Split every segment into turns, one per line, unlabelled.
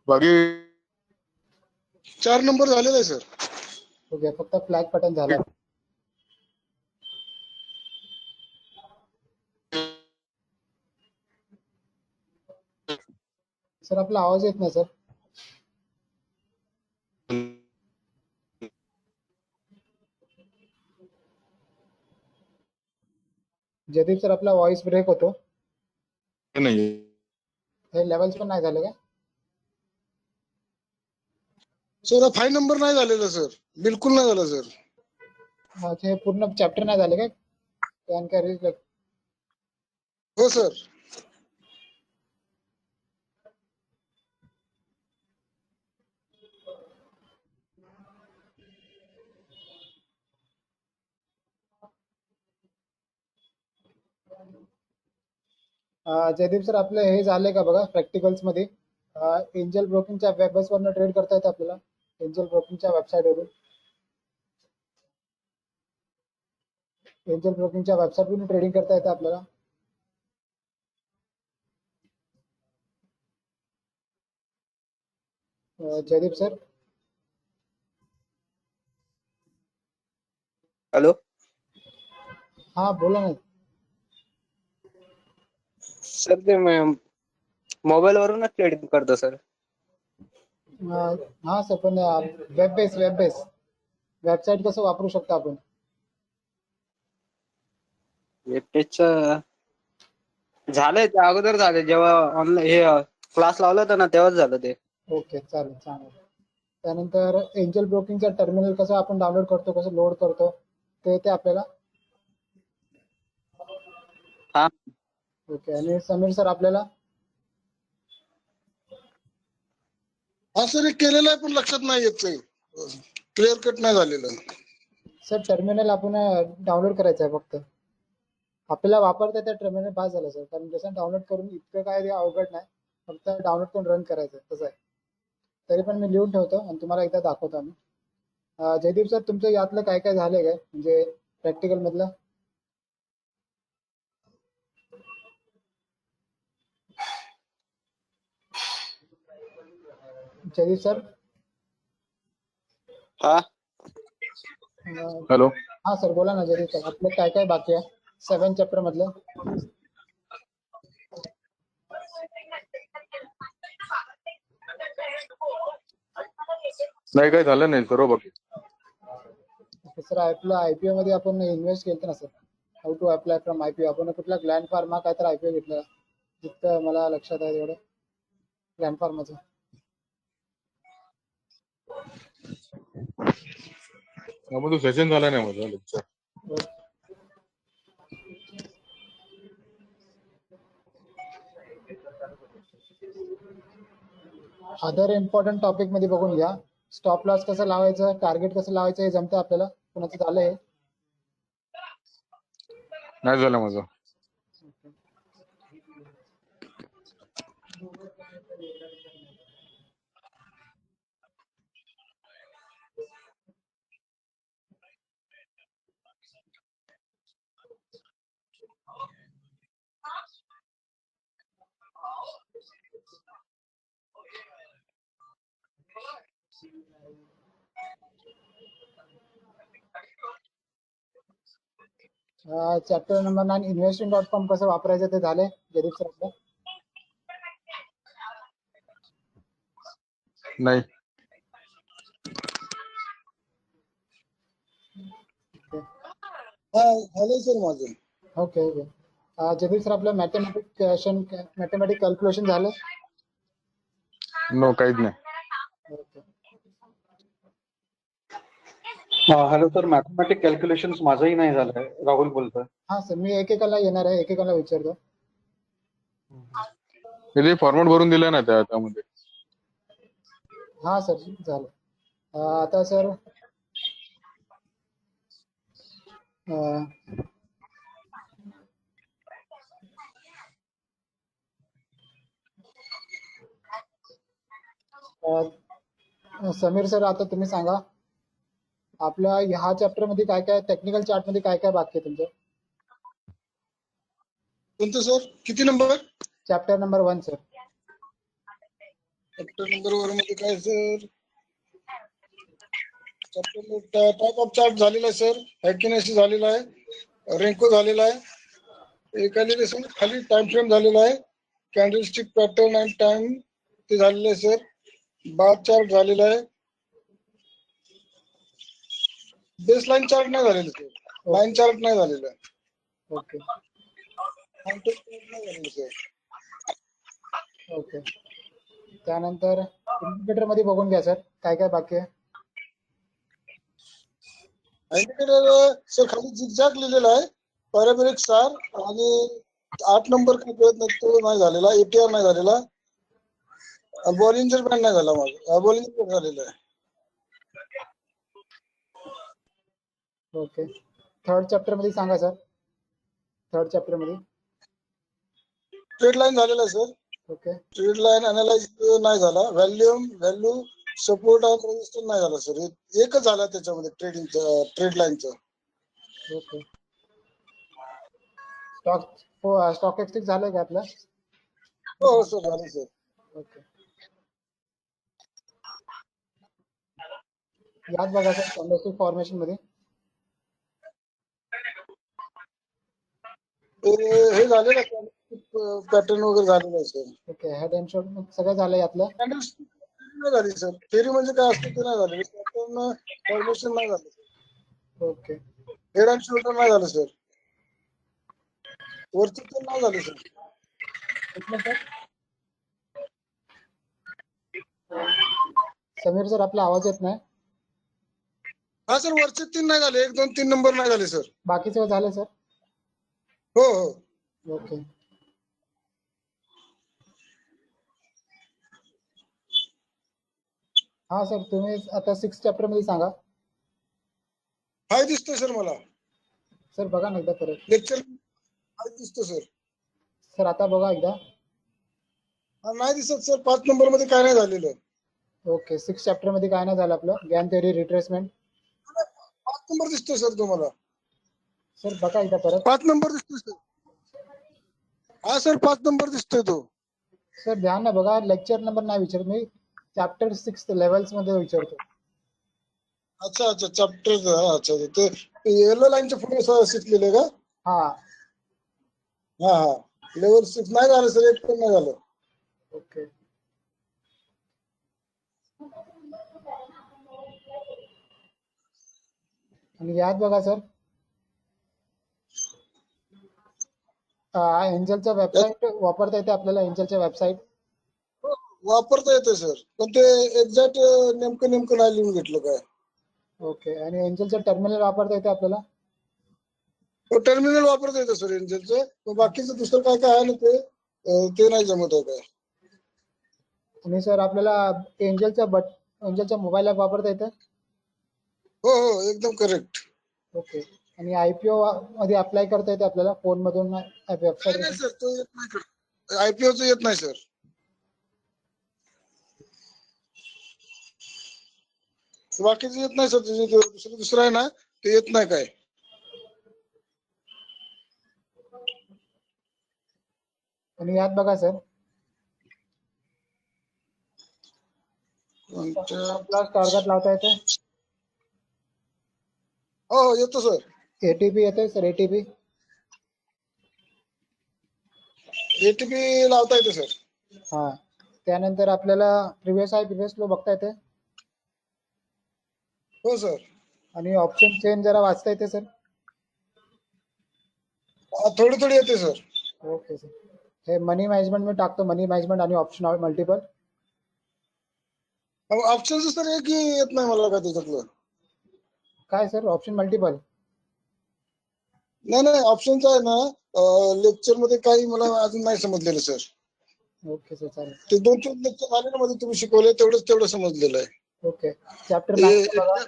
बाकी
4 नंबर झालेला आहे सर.
ओके, फक्त फ्लॅग पॅटर्न झाला. सर आपला आवाज येत नाही सर. जयदीप सर आपला व्हॉइस ब्रेक होतो.
नाही
हे लेवल्स पण नाही झाले का?
सर 5 नंबर नाही झालेला सर, बिलकुल नाही झाला सर.
हे पूर्ण चॅप्टर नाही झाले काय? Can carry.
हो सर.
जयदीप सर आपलं हे झाले का बघा प्रॅक्टिकल्स मध्ये. एंजल ब्रोकिंगच्या वेबसाईट वरून ट्रेड करता येतं आपल्याला. एंजल ब्रोकिंगच्या वेबसाईट वरून. एंजल ब्रोकिंगच्या वेबसाईट वरून ट्रेडिंग करता येतं आपल्याला. जयदीप सर.
हॅलो.
हा बोला ना
सर, ते मोबाईल वरूनच ट्रेडिंग करतो सर.
हा सर, पण वेब बेस वेबसाईट कसं वापरू शकतो आपण?
वेबपेजचं झालंय, ते अगोदर झालं जेव्हा ऑनलाईन हे क्लास लावला होता ना तेव्हाच झालं ते.
ओके चालेल चालेल. त्यानंतर एंजल ब्रोकिंगचा टर्मिनल कसं आपण डाउनलोड करतो, कसं लोड करतो ते येते आपल्याला.
हा.
ओके. आणि समीर सर आपल्याला.
हा सर, हे केलेलं आहे पण लक्षात नाही येत सर. क्लिअर कट नाही झालेलं.
सर टर्मिनल आपण डाउनलोड करायचं आहे फक्त. आपल्याला वापरता त्या टर्मिनल पास झालं सर, कारण जसं डाउनलोड करून इतकं काय ते अवघड नाही, फक्त डाउनलोड करून रन करायचं तसं आहे. तरी पण मी लिहून ठेवतो आणि तुम्हाला एकदा दाखवतो आम्ही. जयदीप सर तुमचं यातलं काय काय झालंय काय म्हणजे प्रॅक्टिकल मधलं? जयदीप सर.
हा.
हॅलो.
हा सर बोला ना जयदीप सर, आपलं काय काय बाकी आहे 7 चॅप्टर मधलं?
नाही काही झालं नाही सर्व बाकी.
सर आपलं आयपीओ मध्ये आपण इन्व्हेस्ट केलं ना sir. How to apply from IPO. आपण कुठला ग्लॅन फार्मा काय तर आयपीओ घेतला, जितकं मला लक्षात आहे तेवढं ग्लॅन फार्माचं.
त्यामध्ये सेशन झाला नाही माझा लेक्चर.
अदर इम्पॉर्टंट टॉपिक मध्ये बघून घ्या. स्टॉप लॉस कसं लावायचं, टार्गेट कसं लावायचं हे जमतं आपल्याला. कोणाचं झालंय?
नाही झालं माझं.
चॅप्टर नंबर 9 investing.com कसं वापरायचं ते झालंय जयदीप सर आपलं?
नाही.
हा झालंय सर माझं.
Okay okay. जयदीप सर आपलं मॅथमॅटिक कॅल्क्युलेशन झालं?
नो काहीच नाही.
Okay.
Hello sir, mathematic calculation माझंही नाही झालंय. राहुल बोलतोय.
हा सर, मी एकेकाला येणार आहे, एकेकाला विचारतो.
ते फॉर्मॅट भरून दिलं ना त्यामध्ये.
हा सर झालं. आता सर समीर सर आता तुम्ही सांगा आपल्या ह्या चॅप्टर मध्ये काय काय, टेक्निकल चार्ट मध्ये काय काय बाकी आहे तुमचं?
कोणतं सर? किती number?
Chapter number 1 sir.
Chapter number one मध्ये काय sir? Chapter type of chart झालेला आहे सर, ॲक्युरेसी झालेला आहे, रेन्को झालेला आहे, कॅलिब्रेशन खाली टाइम फ्रेम झालेला आहे, कॅन्डलस्टिक पॅटर्न अँड टाइम ते झालेलं आहे सर, बार चार्ट झालेला आहे, बेस लाईन चार्ट नाही झालेलं सर, लाईन चार्ट नाही झालेलं आहे,
ओके
माउंटेन चार्ट नाही झालेलं सर.
ओके. त्यानंतर इंडिकेटर मध्ये बघून घ्या सर काय काय बाकी आहे.
इंडिकेटर सर खाली झिगझॅग लिहिलेला आहे, पॅरामेट्रिक स्टार आणि 8 नंबर काय कळत नाही तो नाही झालेला, एटीआर नाही झालेला, बॉलिंजर बँड नाही झाला, माझा बॉलिंजर बँड झालेला आहे.
ओके. थर्ड चॅप्टर मध्ये सांगा सर. थर्ड चॅप्टर मध्ये
ट्रेड लाईन झालेला आहे sir,
okay
trade line analyse नाही झाला, व्हॅल्यू सपोर्ट आणि रेजिस्टन्स नाही झाला सर, एकच झाला त्याच्यामध्ये ट्रेड लाईनचं.
ओके. स्टॉक एक्सचेंज झालं का आपलं?
हो सर झालं सर.
ओके. यात बघा सर कॅन्डलस्टिक फॉर्मेशन मध्ये
हे झालेलं पॅटर्न वगैरे झालेलं आहे sir.
Okay. Head and shoulder सगळं झालं यातलं.
कॅन्डलस्टिक नाही झाली सर, थेरी म्हणजे काय असतं ते नाही झालं, पॅटर्न फॉर्मेशन नाही झालं sir,
okay
head and shoulder नाही झालं सर, वरती पण नाही झालं सर.
कुठलं सर? समीर सर आपला आवाज येत नाही.
हा सर वरचे 3 नाही झाले, 1 2 3 नंबर नाही झाले सर.
बाकीचे झाले सर.
हो हो.
ओके. हा सर तुम्ही आता 6 चॅप्टर मध्ये सांगा.
हाय दिसतोय सर मला,
सर बघा ना एकदा परत.
लेक्चर हाय दिसतो सर.
सर आता बघा एकदा.
नाही दिसत सर, 5 नंबर मध्ये काय नाही झालेलं.
ओके. 6 चॅप्टर मध्ये काय नाही झालं आपलं, गॅन थेअरी रिट्रेसमेंट.
5 नंबर दिसतोय सर तुम्हाला,
सर बघा एकदा परत.
5 नंबर दिसतोय सर. हा सर 5 नंबर दिसतोय तो.
सर ध्यान ना बघा, लेक्चर नंबर नाही विचारत मी, चॅप्टर 6 लेवल्स मध्ये विचारतो.
अच्छा अच्छा चॅप्टर, अच्छा ते येलो लाईनच्या पुढे शिकलेले का?
हा
हा हा. लेवल 6 नाही झालं सर, एक पण नाही झालं.
ओके. आणि यात बघा सर, एंजलचं वेबसाईट वापरता येते आपल्याला, एंजलच्या वेबसाईट.
वापरता येते सर, पण ते एक्झॅक्ट नेमकं नाही लिहून घेतलं काय.
ओके. आणि एंजलचं टर्मिनल वापरता येते आपल्याला.
टर्मिनल वापरता येतं सर एंजलचं, पण बाकीचं दुसरं काय काय आहे ना ते नाही जमत आहे काय.
आणि सर आपल्याला एंजलच्या मोबाईल ॲप वापरता येतं.
हो हो एकदम करेक्ट.
ओके. आणि IPO मध्ये अप्लाय करता येते आपल्याला फोन मधून, वेबसाईट
नाही
मधून.
सर तो येत नाही, IPOचं येत नाही सर. बाकीचं येत नाही सर, दुसरं आहे ना ते येत नाही काय.
आणि यात बघा सर,
कोणत्या-
टार्गेट लावता येते.
हो हो येतो सर.
ATP येते सर, ATP.
ATP लावता येते सर.
हा. त्यानंतर आपल्याला प्रिव्हियस लो बघता येते.
हो सर.
आणि ऑप्शन चेन जरा वाचता येते सर.
थोडी येते सर.
Okay sir. हे मनी मॅनेजमेंट मी टाकतो, मनी मॅनेजमेंट आणि ऑप्शन मल्टिपल.
ऑप्शनचं सर एक येत नाही मला काय त्याच्यातलं.
काय सर ऑप्शन मल्टिपल?
नाही ऑप्शनचं आहे ना, लेक्चर मध्ये काही मला अजून नाही समजलेलं सर.
ओके सर चालेल.
ते 2-3 लेक्चर झाले ना मध्ये तुम्ही शिकवले, तेवढं समजलेलं आहे.
ओके. चॅप्टर 9 बघा.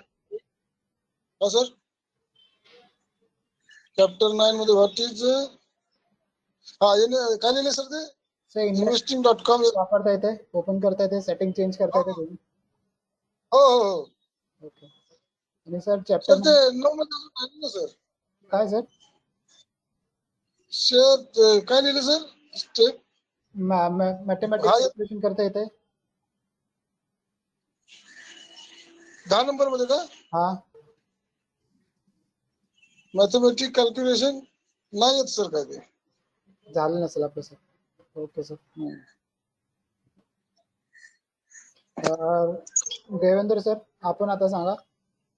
हा सर. चॅप्टर 9 मध्ये व्हॉट इज, हा काय लिहिले सर ते?
Sir
investing.com.
वापरता येते, ओपन करता येते, सेटिंग चेंज करता येते तुम्ही.
हो हो.
ओके. आणि सर
सर
चॅप्टर
ते 9 मध्ये अजून आहे ना सर.
काय सर?
सर काय लिहिलं सर स्टेप?
मॅथमॅटिक्स
हा
कॅल्क्युलेशन करता येते.
10 नंबर मध्ये का
हा
मॅथमॅटिक कॅल्क्युलेशन नाही येत सर काय ते.
झालं नसेल आपलं sir. Okay sir. Devendra sir आपण आता सांगा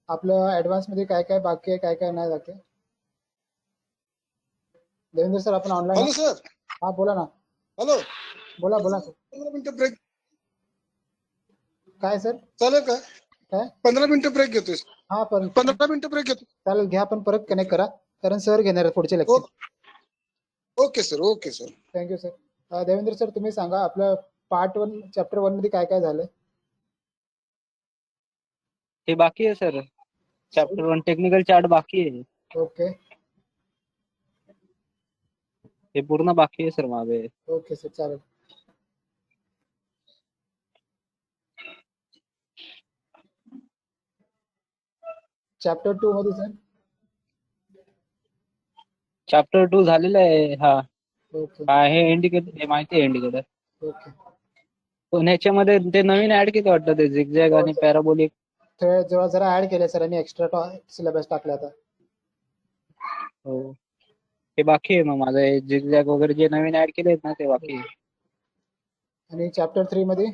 आपलं ऍडव्हान्स मध्ये काय काय बाकी आहे काय काय नाही बाकी आहे. देवेंद्र सर आपण ऑनलाईन
हॅलो सर.
हा बोला ना.
हॅलो.
बोला बोला सर.
15 मिनिटं ब्रेक
काय सर
चालेल का?
काय
15 मिनिटं ब्रेक घेतोय.
हा पण
15 मिनिटं ब्रेक घेतो.
चालेल घ्या पण परत कनेक्ट करा कारण सर घेणार आहेत पुढचे lecture.
Okay sir. Okay sir.
Thank you sir. Devendra sir तुम्ही सांगा आपलं पार्ट 1 चॅप्टर 1 मध्ये काय काय झालं.
हे बाकी आहे सर. चॅप्टर 1 टेक्निकल चार्ट बाकी आहे.
ओके
हे पूर्ण बाकी आहे सर माझे.
ओके सर चालेल. चॅप्टर 2 मध्ये सर.
चॅप्टर 2 झालेलं आहे. हा
ओके
हे इंडिकेटर हे माहिती आहे इंडिकेटर.
ओके
पण ह्याच्यामध्ये ते नवीन ऍड केलं वाटतं ते झिगझॅग आणि पॅराबोलिक.
जेव्हा जरा ऍड केले सरांनी एक्स्ट्रा सिलेबस टाकला आता.
हो हे बाकी आहे मग माझं हे झिगझॅग वगैरे जे नवीन ऍड केले ना ते बाकी आहे.
आणि चॅप्टर 3 मध्ये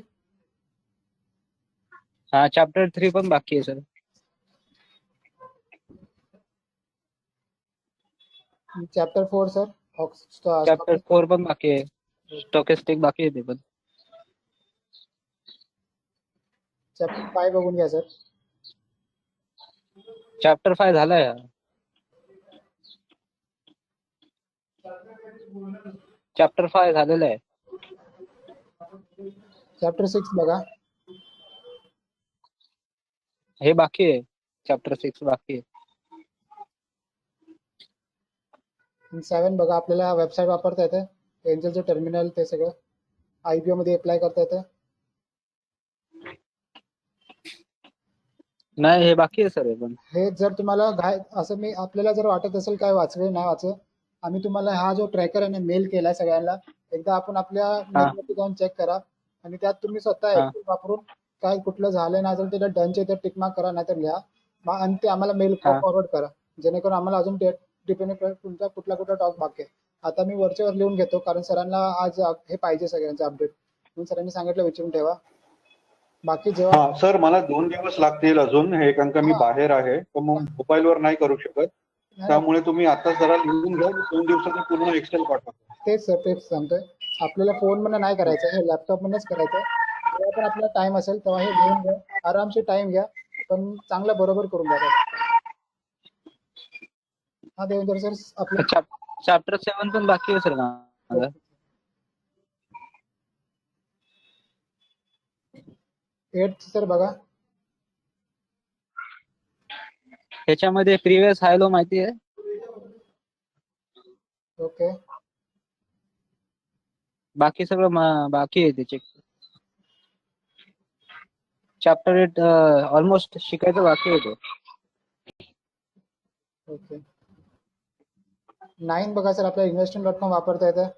हा चॅप्टर 3 पण बाकी आहे सर.
Chapter 4 sir.
चॅप्टर 4 पण बाकी आहे. स्टॉकेस्टिक बाकी आहे ते पण.
चॅप्टर 5 बघून घ्या सर.
चॅप्टर 5 झालाय. चॅप्टर 5 झालेलं आहे.
चॅप्टर 6 बघा.
हे बाकी आहे. चॅप्टर 6 बाकी आहे.
7 बघा आपल्याला वेबसाईट वापरता येतं. एंजलचं टर्मिनल ते सगळं IPO मध्ये अप्लाय करता येतं.
नाही हे बाकी आहे सर हे पण.
हे जर तुम्हाला असं मी आपल्याला जर वाटत असेल काय वाचले नाही वाचलं आम्ही तुम्हाला हा जो ट्रॅकर आहे मेल केलाय सगळ्यांना एकदा आपण आपल्या मेलवरती जाऊन चेक करा आणि त्यात तुम्ही स्वतः Excel वापरून काय कुठलं झालं नाही तर त्याला डनचे तर टिक मार्क करा नाहीतर लिहा आणि ते आम्हाला मेल फॉरवर्ड करा जेणेकरून आम्हाला अजून डिपेंड तुमचा कुठला टॉक बाकी आहे. आता मी वरच्यावर लिहून घेतो कारण सरांना आज हे पाहिजे सगळ्यांचं अपडेट म्हणून सरांनी सांगितलं विचारून ठेवा. बाकी जेव्हा
हा सर मला 2 दिवस लागतील अजून हे कारण का मी बाहेर आहे तर मग मोबाईलवर नाही करू शकत. त्यामुळे तुम्ही आता जरा लिहून घ्या 2 दिवसांनी पूर्ण एक्सेल पाठवा.
तेच सर तेच सांगतोय आपल्याला फोन मध्ये नाही करायचं हे लॅपटॉप मध्येच करायचं. जेव्हा पण आपला टाइम असेल तेव्हा हे लिहून घ्या आरामशी टाइम घ्या पण चांगलं बरोबर करून द्या. हा देवेंद्र सर आपलं
चॅप्टर 7 पण बाकी आहे सर माझं.
8 सर बघा.
ह्याच्यामध्ये प्रिव्हियस हाय लो माहिती आहे.
ओके
बाकी सगळं बाकी आहे त्याचे. चॅप्टर 8 ऑलमोस्ट शिकायचं बाकी आहे.
ओके 9 बघा सर आपल्या investing.com वापरता येतं.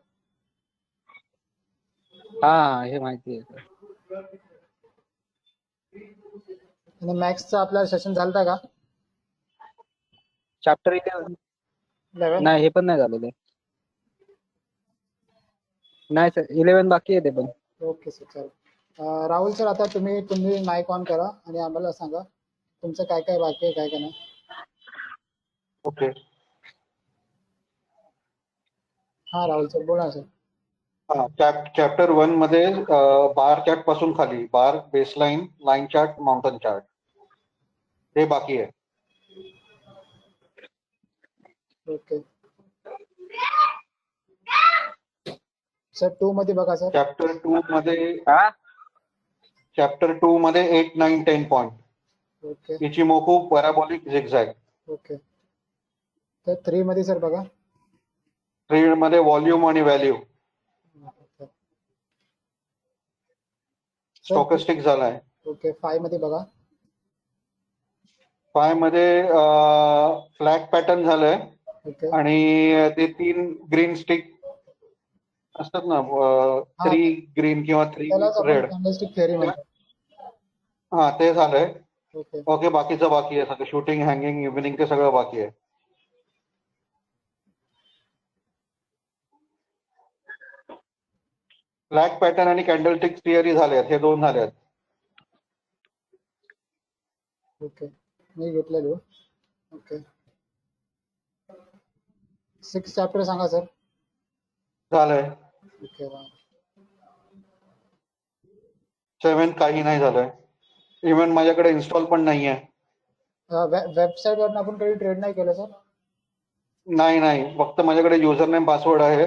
हा हे माहिती आहे.
आणि मॅथ्सचं आपला सेशन झालता का
चॅप्टर 11
11
नाही हे पण नाही झालेलं. नाही सर 11 बाकी आहे ते पण.
ओके सर चालेल. राहुल सर आता तुम्ही माईक ऑन करा आणि आम्हाला सांगा तुमचं काय काय बाकी आहे काय काय नाही.
ओके
हा राहुल सर बोला सर.
हा चॅप्टर 1 मध्ये बार चार्ट पासून खाली bar baseline line chart mountain chart हे बाकी आहे.
ओके सर 2 मध्ये बघा सर.
चॅप्टर 2 मध्ये 8, 9, 10 point
okay
Ichimoku parabolic zigzag.
Okay तर 3 मध्ये सर बघा.
3 मध्ये व्हॉल्यूम आणि व्हॅल्यू स्टॉकेस्टिक झालाय.
ओके 5 मध्ये बघा.
5 मध्ये फ्लॅग पॅटर्न झालंय
ओके
आणि ते 3 ग्रीन स्टिक असतात ना 3 ग्रीन किंवा 3
त्यालाच आपण
रेड
कॅन्डलस्टिक थिअरी म्हणतो.
हा ते झालंय.
ओके
ओके, बाकीचं बाकी आहे सगळं, शूटिंग, हँगिंग, इव्हिनिंग ते सगळं बाकी आहे. फ्लॅग पॅटर्न आणि कॅन्डलस्टिक थिअरी झाले, हे 2 झाले.
ओके मी घेतलेलो. ओके 6 चॅप्टर सांगा सर.
झालंय.
ओके
7 काही नाही झालंय. इव्हन माझ्याकडे इन्स्टॉल पण नाहीये.
वेबसाईट वरून आपण कधी ट्रेड नाही केलं सर.
नाही, फक्त माझ्याकडे युजर नेम पासवर्ड आहे,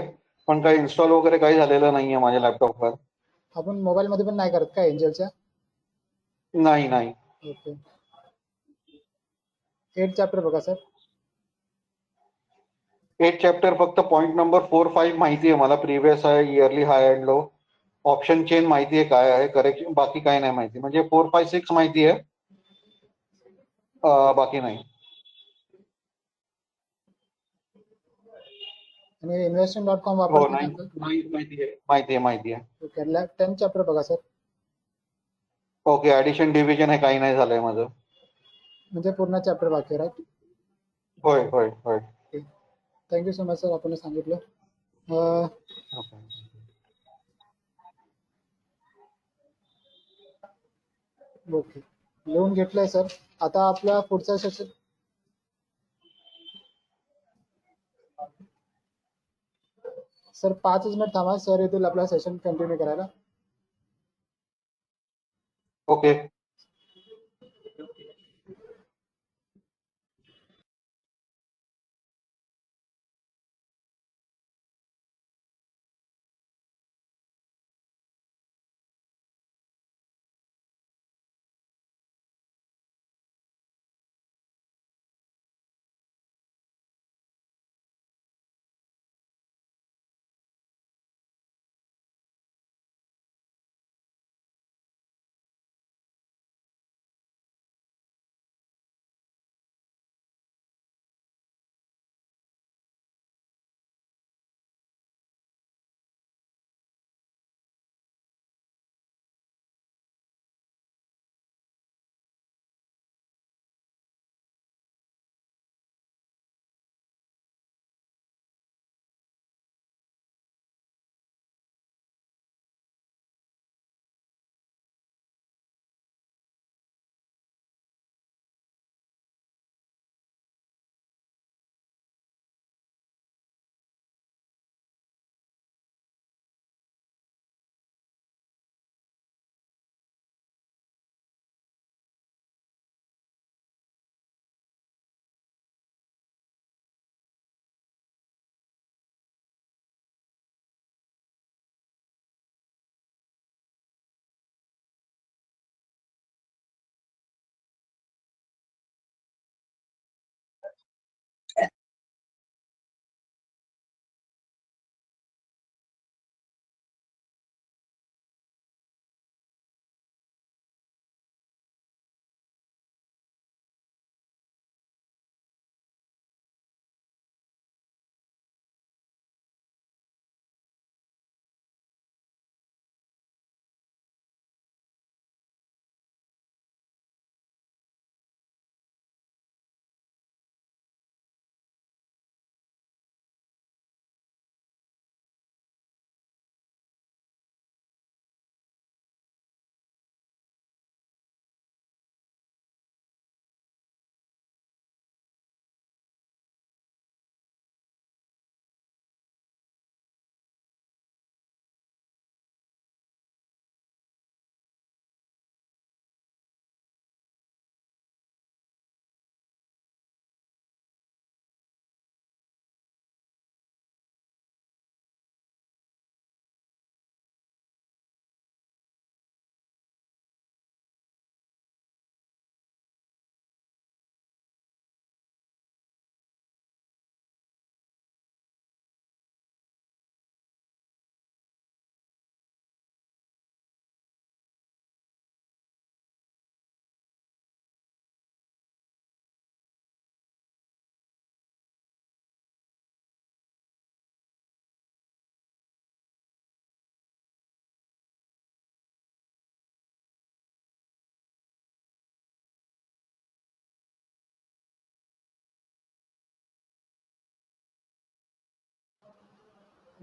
पण काही इन्स्टॉल वगैरे काही झालेलं नाहीये माझ्या लॅपटॉपवर.
आपण मोबाईल मध्ये पण नाही करत का एंजलच्या.
नाही.
ओके 8 चॅप्टर बघा सर.
8 चॅप्टर फक्त पॉईंट नंबर 4, 5 माहिती आहे मला, प्रिव्हियस आहे, yearly, high and low. Option chain माहिती आहे काय आहे, करेक्शन बाकी काही नाही माहिती. म्हणजे 4, 5, 6 माहिती आहे, बाकी नाही.
आणि इन्व्हेस्टिंग.com
हो,
वापरतो
नाही
आपण.
माहिती आहे.
ओके 10 चॅप्टर बघा सर.
ओके, ऍडिशन डिव्हिजन हे काही नाही झालंय माझं.
म्हणजे पूर्ण चॅप्टर बाकी राईट.
होय.
थँक्यू सो मच सर आपण सांगितलं.
ओके.
ओके लिहून घेतलंय सर. आता आपला पुढचा सेशन सर 5 मिनिट थांबा सर येतील आपला सेशन कंटिन्यू करायला.
ओके.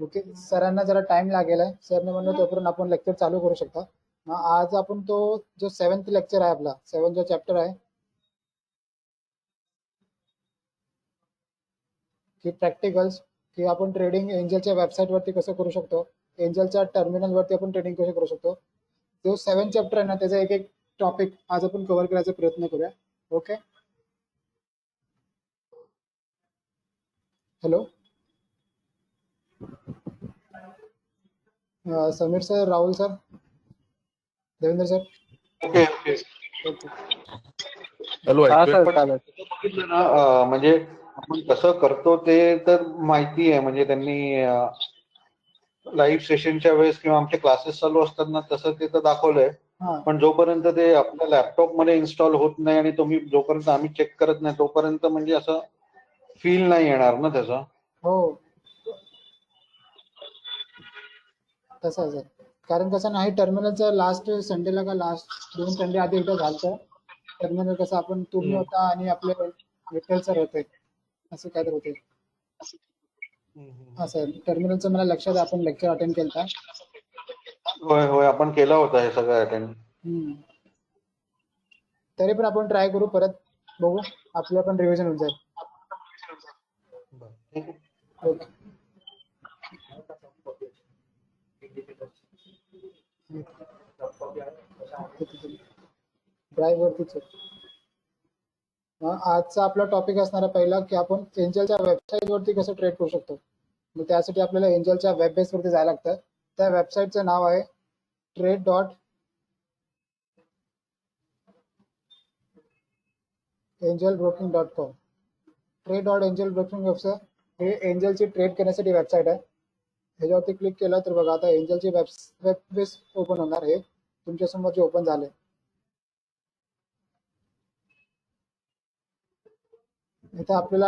ओके, सरांना जरा टाइम लागेल आहे, सरने म्हणलं तोपर्यंत आपण लेक्चर चालू करू शकता. मग आज आपण तो जो 7th लेक्चर आहे आपला 7 जो चॅप्टर आहे की प्रॅक्टिकल्स, की आपण ट्रेडिंग एंजलच्या वेबसाईटवरती कसं करू शकतो, एंजलच्या टर्मिनलवरती आपण ट्रेडिंग कसं करू शकतो, जो 7 चॅप्टर आहे ना त्याचा एक एक टॉपिक आज आपण कव्हर करायचा प्रयत्न करूया. Okay, hello Sameer sir, Rahul sir, Devendra sir.
Okay okay.
Okay,
hello,
हा
ऐकतोय?
सर चालेल.
बघितलं ना म्हणजे आपण कसं करतो ते तर माहिती आहे, म्हणजे त्यांनी लाईव्ह सेशनच्या वेळेस किंवा आमचे क्लासेस चालू असतात ना तसं ते तर दाखवलंय.
हां
पण जोपर्यंत ते आपल्या लॅपटॉप मध्ये इन्स्टॉल होत नाही आणि जोपर्यंत आम्ही चेक करत नाही तोपर्यंत म्हणजे असं फील नाही येणार ना त्याचा.
हो तसं आहे सर, कारण कसं नाही टर्मिनलचं लास्ट संडेला का लास्ट 2 संडे आधी एकदा झालं टर्मिनल, कसं आपण तुम्ही होता आणि आपले विठ्ठल सर होते असं काय तर होते. असं टर्मिनलचं मला लक्षात आहे, आपण लेक्चर अटेंड केलं.
होय होय, आपण केला होता हे सगळं अटेंड.
तरी पण आपण ट्राय करू, परत बघू, आपलं पण रिव्हिजन होऊन जाईल.
ठीक आहे.
ओके, ड्राईव्ह वरतीच आहे. मग आजचा आपला टॉपिक असणार आहे पहिला की आपण एंजलच्या वेबसाईटवरती कसं ट्रेड करू शकतो. मग त्यासाठी आपल्याला एंजलच्या वेब बेसवरती जायला लागतं. त्या वेबसाईटचं नाव आहे trade.angelbroking.com. trade.angelbroking हे एंजलची ट्रेड करण्यासाठी वेबसाईट आहे. ह्याच्यावरती क्लिक केलं तर बघा आता एंजलची वेब बेस ओपन होणार आहे, तुमच्यासमोर जे ओपन झाले. इथे आपल्याला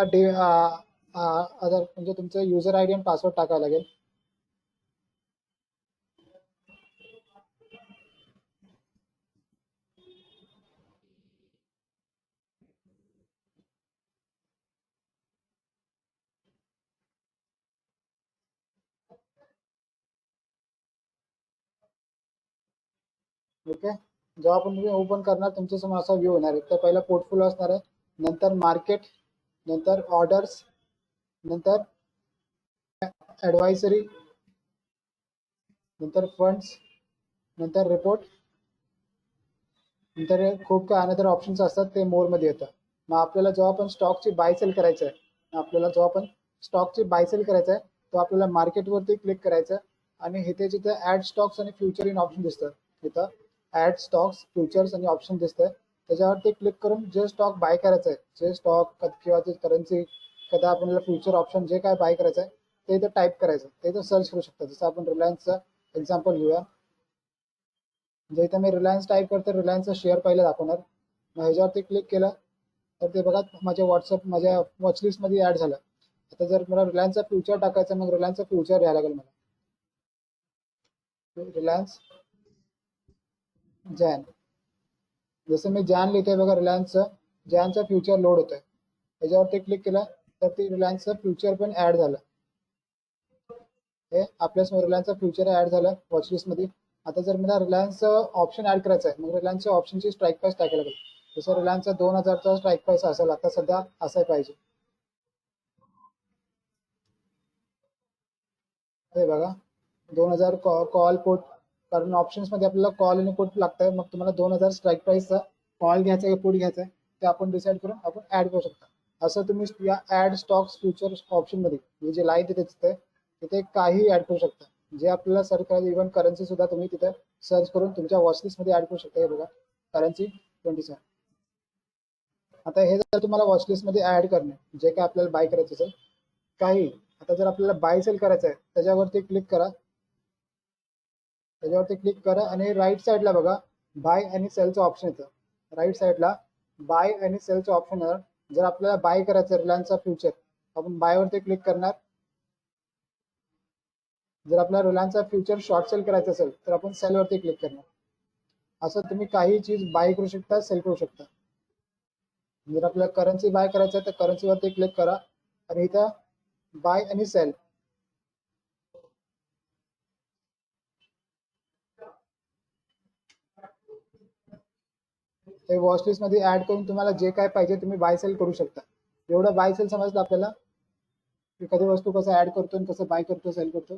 आधार म्हणजे तुमचं युजर आय डी आणि पासवर्ड टाकायला लागेल. ओके, जेव्हा आपण तुम्ही ओपन करणार तुमच्या समोर असा व्ह्यू होणार आहे. तर पहिला पोर्टफोलिओ असणार आहे, नंतर मार्केट, नंतर ऑर्डर्स, नंतर ॲडवायझरी, नंतर फंड्स, नंतर रिपोर्ट, नंतर खूप काय अनदर ऑप्शन्स असतात ते मोरमध्ये येतं. मग आपल्याला जेव्हा आपण स्टॉकची बाय सेल करायचं आहे, तो आपल्याला मार्केटवरती क्लिक करायचं आणि इथे जिथे ॲड स्टॉक्स आणि फ्युचर इन ऑप्शन दिसतं, तिथं ॲड स्टॉक्स, फ्युचर्स आणि ऑप्शन दिसतं, त्याच्यावरती क्लिक करून जे स्टॉक बाय करायचं आहे, जे स्टॉक किंवा जे करन्सी कदा आपल्याला फ्युचर ऑप्शन जे काय बाय करायचं आहे ते इथं टाईप करायचं, ते इथं सर्च करू शकता. जसं आपण रिलायन्सचं एक्झाम्पल घेऊया. जे इथं मी रिलायन्स टाईप करतो, रिलायन्सचा शेअर पहिला दाखवणार. मग ह्याच्यावरती क्लिक केलं तर ते बघा माझ्या माझ्या वॉचलिस्टमध्ये ॲड झालं. आता जर मला रिलायन्सचा फ्युचर टाकायचं, मग रिलायन्सचा फ्युचर यायला लागेल मला. रिलायन्स जॅन, जसं मी जॅन लिहितोय बघा, जॅनचा फ्युचर लोड होतोय. त्याच्यावरती क्लिक केलं तर ते रिलायन्सचं फ्युचर पण ॲड झालं. हे आपल्यासमोर रिलायन्सचा फ्युचर ॲड झालं वॉचलिस्टमध्ये. आता जर मला रिलायन्सचं ऑप्शन ॲड करायचं आहे, मग रिलायन्सच्या ऑप्शनची स्ट्राईक प्राईस टाकायला लागेल. जसं रिलायन्सचा 2000चा स्ट्राईक प्राईस असेल, आता सध्या असाय पाहिजे. हे बघा 2000 कॉल पुट, कारण ऑप्शन्समध्ये आपल्याला कॉल आणि पुट लागतंय. मग तुम्हाला 2000 स्ट्राईक प्राईसचा कॉल घ्यायचा आहे पुट घ्यायचा आहे ते आपण डिसाईड करून आपण ॲड करू शकता. असं तुम्ही या ॲड स्टॉक्स फ्युचर ऑप्शनमध्ये जे लाईन तिथे दिसतंय तिथे काही ॲड करू शकता, जे आपल्याला सर्च करायचं. इव्हन करन्सी सुद्धा तुम्ही तिथे सर्च करून तुमच्या वॉचलिस्टमध्ये ॲड करू शकता. हे बघा करन्सी 27. आता हे जर तुम्हाला वॉचलिस्टमध्ये ॲड करणे, जे काय आपल्याला बाय करायचं असेल काही, आता जर आपल्याला बाय सेल करायचं आहे त्याच्यावरती क्लिक करा आणि राईट साईडला बघा बाय आणि सेलचं ऑप्शन येतं. राईट साईडला बाय आणि सेलचं ऑप्शन येणार. जर आपल्याला बाय करायचं रिलायन्सचा फ्युचर, आपण बायवरती क्लिक करणार. जर आपल्याला रिलायन्सचा फ्युचर शॉर्ट सेल करायचं असेल तर आपण सेलवरती क्लिक करणार. असं तुम्ही काही चीज बाय करू शकता, सेल करू शकता. जर आपल्याला करन्सी बाय करायचं आहे तर करन्सीवरती क्लिक करा आणि इथं बाय आणि सेल ते वॉच लिस्ट मध्ये ऍड करून तुम्हाला जे काय पाहिजे तुम्ही बाय सेल करू शकता. एवढं बाय सेल समजलं आपल्याला की कधी वस्तू कसं ऍड करतो आणि कसं बाय करतो सेल करतो.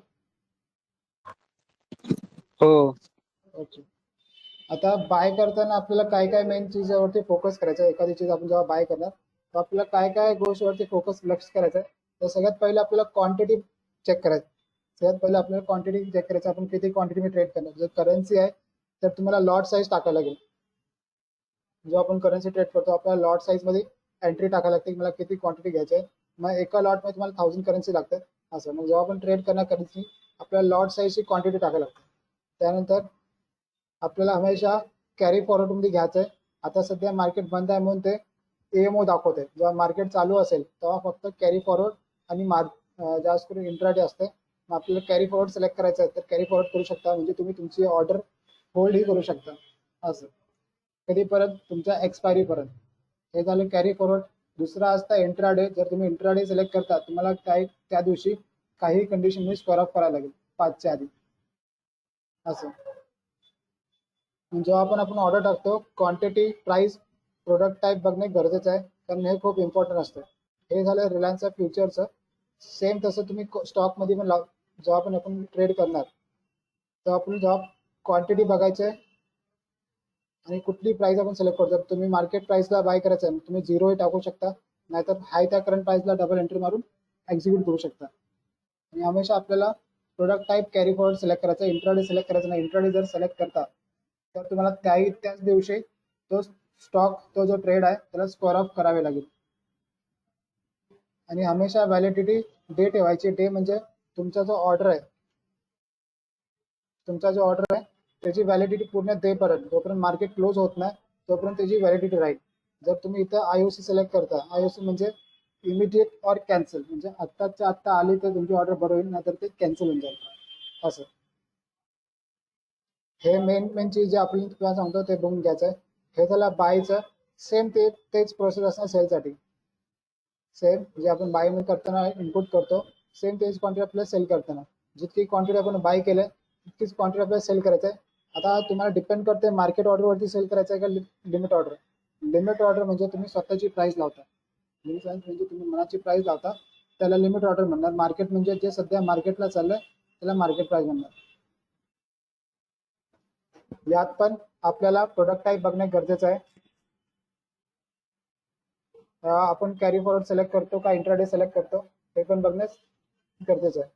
हो.
ओके. आता बाय करताना आपल्याला काय काय मेन चीजवरती फोकस करायचं आहे. एखादी चीज आपण जेव्हा बाय करणार तर आपल्याला काय काय गोष्टीवरती फोकस लक्ष करायचं आहे. तर सगळ्यात पहिलं आपल्याला क्वांटिटी चेक करायचं. सगळ्यात पहिलं आपल्याला क्वांटिटी चेक करायचं, आपण किती क्वांटिटी में ट्रेड करणार. जर करन्सी आहे तर तुम्हाला लॉट साईज टाकायला लागेल. जेव्हा आपण करन्सी ट्रेड करतो आपल्याला लॉट साईज मध्ये एंट्री टाकायला लागते की मला किती क्वांटिटी घ्यायची आहे. मग एका लॉटमध्ये तुम्हाला 1000 करन्सी लागतात असं. मग जेव्हा आपण ट्रेड करणार करन्सी आपल्याला लॉट साईजची क्वांटिटी टाकायला लागते. त्यानंतर आपल्याला हमेशा कॅरी फॉरवर्ड मध्ये घ्यायचं आहे. आता सध्या मार्केट बंद आहे म्हणून ते एएमओ दाखवते. जेव्हा मार्केट चालू असेल तेव्हा फक्त कॅरी फॉरवर्ड आणि जास्त करून इंट्राडे असते. मग आपल्याला कॅरी फॉरवर्ड सिलेक्ट करायचं आहे तर कॅरी फॉरवर्ड करू शकता, म्हणजे तुम्ही तुमची ऑर्डर होल्डही करू शकता असं कधीपर्यंत तुमच्या एक्सपायरीपर्यंत. हे झालं कॅरी फॉरवर्ड. दुसरा असता इंट्राडे. जर तुम्ही इंट्राडे सिलेक्ट करता तुम्हाला त्या दिवशी काही कंडिशनमध्ये स्क्वेअर ऑफ करायला लागेल 5च्या आधी असं. जेव्हा आपण ऑर्डर टाकतो क्वांटिटी प्राइस प्रोडक्ट टाईप बघणे गरजेचं आहे, कारण हे खूप इम्पॉर्टंट असतं. हे झालं रिलायन्सच्या फ्युचरचं. सेम तसं तुम्ही स्टॉकमध्ये पण जेव्हा पण आपण ट्रेड करणार तेव्हा आपण जेव्हा क्वांटिटी बघायचं आहे आणि कुठली प्राइस आपण सिलेक्ट करतो. तुम्ही मार्केट प्राइसला बाय करायचं आहे तुम्ही 0ही टाकू शकता, नाहीतर हाय त्या करंट प्राइसला डबल एंट्री मारून एक्झिक्यूट करू शकता. आणि हमेशा आपल्याला product type carry forward select करायचा, इंट्राडे सिलेक्ट करायचा नाही. इंट्राडे जर सिलेक्ट करता तर तुम्हाला त्याच दिवशी तो स्टॉक तो जो ट्रेड आहे त्याला स्क्वेअर ऑफ करावे लागेल. आणि हमेशा व्हॅलिडिटी डे ठेवायची. डे म्हणजे तुमचा जो ऑर्डर आहे त्याची व्हॅलिडिटी पूर्ण डेपर्यंत, जोपर्यंत मार्केट क्लोज होत नाही तोपर्यंत त्याची व्हॅलिडिटी राहील. जर तुम्ही इथं आयओसी सिलेक्ट करता, आयओसी म्हणजे इमिडिएट और कॅन्सल, म्हणजे आत्ताच्या आत्ता आली तर तुमची ऑर्डर बरं होईल, नाहीतर ते कॅन्सल होऊन जाईल असं. हे मेन चीज जे आपण तुम्हाला सांगतो ते बघून घ्यायचं आहे. हे झालं बायचं. सेम तेच प्रोसेस असणार सेलसाठी. सेम जे आपण बाय करताना इनपुट करतो सेम तेच क्वांटिटी आपल्याला सेल करताना. जितकी क्वांटिटी आपण बाय केलं तितकीच क्वांटिटी आपल्याला सेल करायचं आहे. आता तुम्हाला डिपेंड करते मार्केट ऑर्डरवरती सेल करायचं आहे का लिमिट ऑर्डर. लिमिट ऑर्डर म्हणजे तुम्ही स्वतःची प्राइस लावता. म्हणजे तुम्ही मनाची प्राइस लावता त्याला लिमिट ऑर्डर म्हणणार. मार्केट म्हणजे जे सध्या मार्केटला चाललंय त्याला मार्केट प्राइस म्हणणार. यात पण आपल्याला प्रोडक्ट टाईप बघणे गरजेचं आहे. आपण कॅरी फॉरवर्ड सिलेक्ट करतो का इंट्राडे सिलेक्ट करतो हे पण बघणे गरजेचं आहे.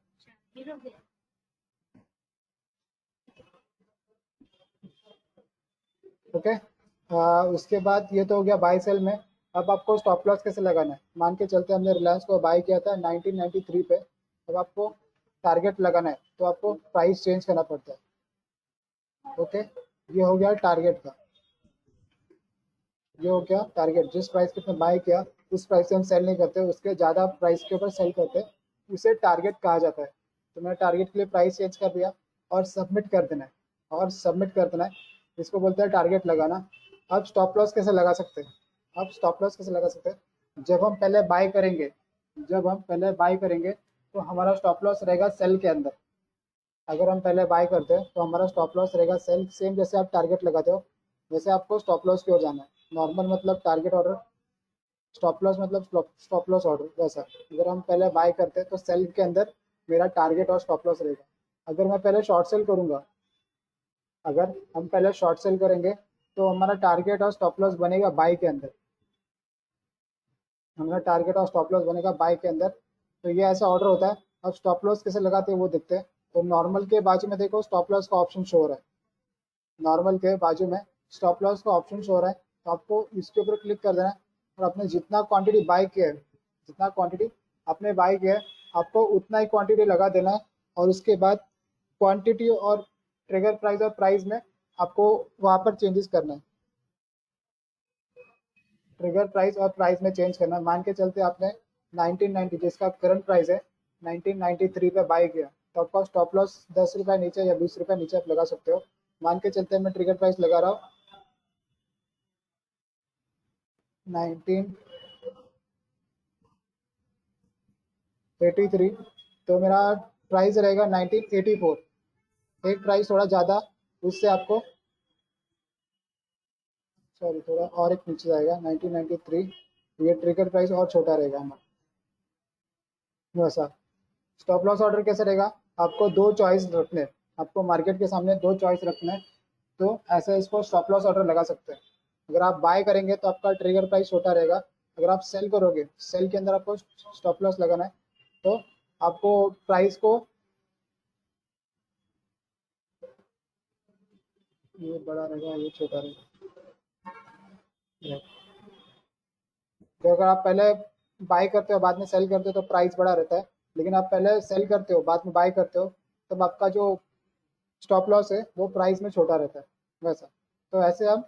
ओके. उसके बाद ये तो हो गया बाय सेल में. अब आपको स्टॉप लॉस कैसे लगाना है. मान के चलते हमने रिलायंस को बाय किया था 1993 पे. अब आपको टारगेट लगाना है तो आपको प्राइस चेंज करना पड़ता है. ओके. ये हो गया टारगेट का. ये हो गया टारगेट. जिस प्राइस पे बाय किया उस प्राइस से हम सेल नहीं करते, उसके ज़्यादा प्राइस के ऊपर सेल करते, उसे टारगेट कहा जाता है. तो मैंने टारगेट के लिए प्राइस चेंज कर दिया और सबमिट कर देना है. इसको बोलते हैं टारगेट लगाना. अब स्टॉप लॉस कैसे लगा सकते हैं. जब हम पहले बाय करेंगे तो हमारा स्टॉप लॉस रहेगा सेल के अंदर. अगर हम पहले बाय करते हैं तो हमारा स्टॉप लॉस रहेगा सेल. सेम जैसे आप टारगेट लगाते हो वैसे आपको स्टॉप लॉस की ओर जाना है. नॉर्मल मतलब टारगेट ऑर्डर, स्टॉप लॉस मतलब स्टॉप लॉस ऑर्डर. वैसा अगर हम पहले बाय करते हैं तो सेल के अंदर मेरा टारगेट और स्टॉप लॉस रहेगा. अगर मैं पहले शॉर्ट सेल करूंगा, अगर हम पहले शॉर्ट सेल करेंगे तो हमारा टारगेट और स्टॉप लॉस बनेगा बाय के अंदर. तो ये ऐसा ऑर्डर होता है. अब स्टॉप लॉस कैसे लगाते हैं वो देखते हैं. तो नॉर्मल के बाजू में देखो स्टॉप लॉस का ऑप्शन शो हो रहा है. नॉर्मल के बाजू में स्टॉप लॉस का ऑप्शन शो हो रहा है. तो आपको इसके ऊपर क्लिक कर देना है और आपने जितना क्वांटिटी बाय किया है आपको उतना ही क्वांटिटी लगा देना है. और उसके बाद क्वांटिटी और ट्रिगर प्राइस और प्राइस में आपको वहाँ पर चेंजेस करना है. ट्रिगर प्राइस और प्राइस में चेंज करना. मान के चलते आपने 1990 जिसका करंट प्राइस है 1993 पे बाय किया तो आपका स्टॉप लॉस 10 रुपये नीचे या 20 रुपये नीचे आप लगा सकते हो. मान के चलते मैं ट्रिगर प्राइस लगा रहा हूँ 1983, तो मेरा प्राइस रहेगा 1984. एक प्राइस थोड़ा ज़्यादा, उससे आपको सॉरी थोड़ा और एक नीचे जाएगा 1993, ये ट्रिगर प्राइस और छोटा रहेगा हमारा वैसा। स्टॉप लॉस ऑर्डर कैसे रहेगा, आपको दो चॉइस रखने हैं, आपको मार्केट के सामने दो चॉइस रखना है, तो ऐसे इसको स्टॉप लॉस ऑर्डर लगा सकते हैं। अगर आप बाय करेंगे तो आपका ट्रिगर प्राइस छोटा रहेगा, अगर आप सेल करोगे, सेल के अंदर आपको स्टॉप लॉस लगाना है, तो आपको प्राइस को ये बड़ा रहेगा ये छोटा रहेगा। तो अगर आप पहले बाय करते हो बाद में सेल करते हो तो प्राइस बड़ा रहता है, लेकिन आप पहले सेल करते हो बाद में बाय करते हो तब आपका जो स्टॉप लॉस है वो प्राइस में छोटा रहता है वैसा। तो ऐसे हम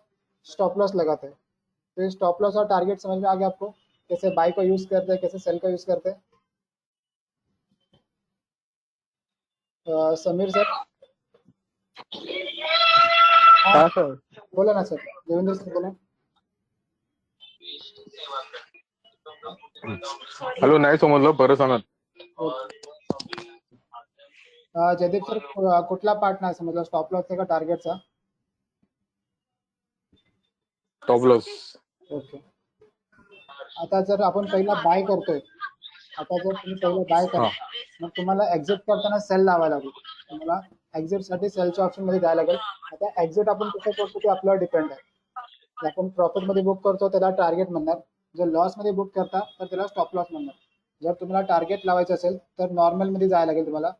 स्टॉप लॉस लगाते हैं। तो ये स्टॉप लॉस और टारगेट समझ में आ गया आपको, कैसे बाय को यूज़ करते हैं, कैसे सेल का यूज़ करते हैं। समीर सर,
हा सर.
बोला ना सर, देवेंद्र सर बोला।
हॅलो, नाही समजलं, परत सांगा.
जयदीप सर, कुठला पार्ट नाही समजला, स्टॉप लॉसचा का टार्गेटचा?
Stop loss.
ओके, आता जर आपण पहिला बाय करतोय, आता जर तुम्ही पहिला बाय करा, मग तुम्हाला एक्झिट करताना सेल लावायला लागेल, तुम्हाला एक्झिटसाठी सेलच्या ऑप्शनमध्ये द्यायला लागेल. आता एक्झिट आपण कसं करतो ते आपल्यावर डिपेंड आहे. जर आपण प्रॉफिटमध्ये बुक करतो त्याला टार्गेट म्हणणार, जर लॉसमध्ये बुक करता तर त्याला स्टॉप लॉस म्हणणार. जर तुम्हाला टार्गेट लावायचं असेल तर नॉर्मलमध्ये जायला लागेल तुम्हाला.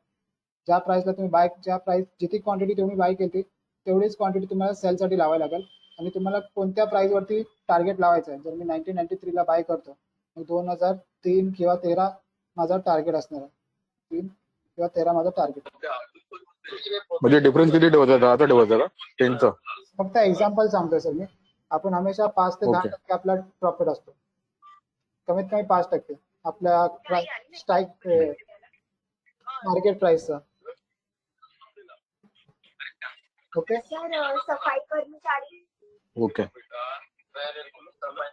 ज्या प्राइसला तुम्ही बाय, ज्या प्राइस जितकी क्वांटिटी तुम्ही बाय केली तेवढीच क्वांटिटी तुम्हाला सेलसाठी लावायला लागेल. आणि तुम्हाला कोणत्या प्राइसवरती टार्गेट लावायचं आहे. जर मी 1993ला बाय करतो, मग 2003 किंवा 13 माझा टार्गेट असणार आहे. 3 किंवा 13 माझा टार्गेट.
म्हणजे डिफरन्स किती ठेवायचा, 10चा ठेवायचा का 10चा?
फक्त एक्झाम्पल सांगतोय सर मी. आपण हमेशा 5 ते 10% आपला प्रॉफिट असतो, कमीत कमी 5% आपल्या स्ट्राईक मार्केट प्राइसचा. ओके,
सफाई कर्मचारी.
ओके.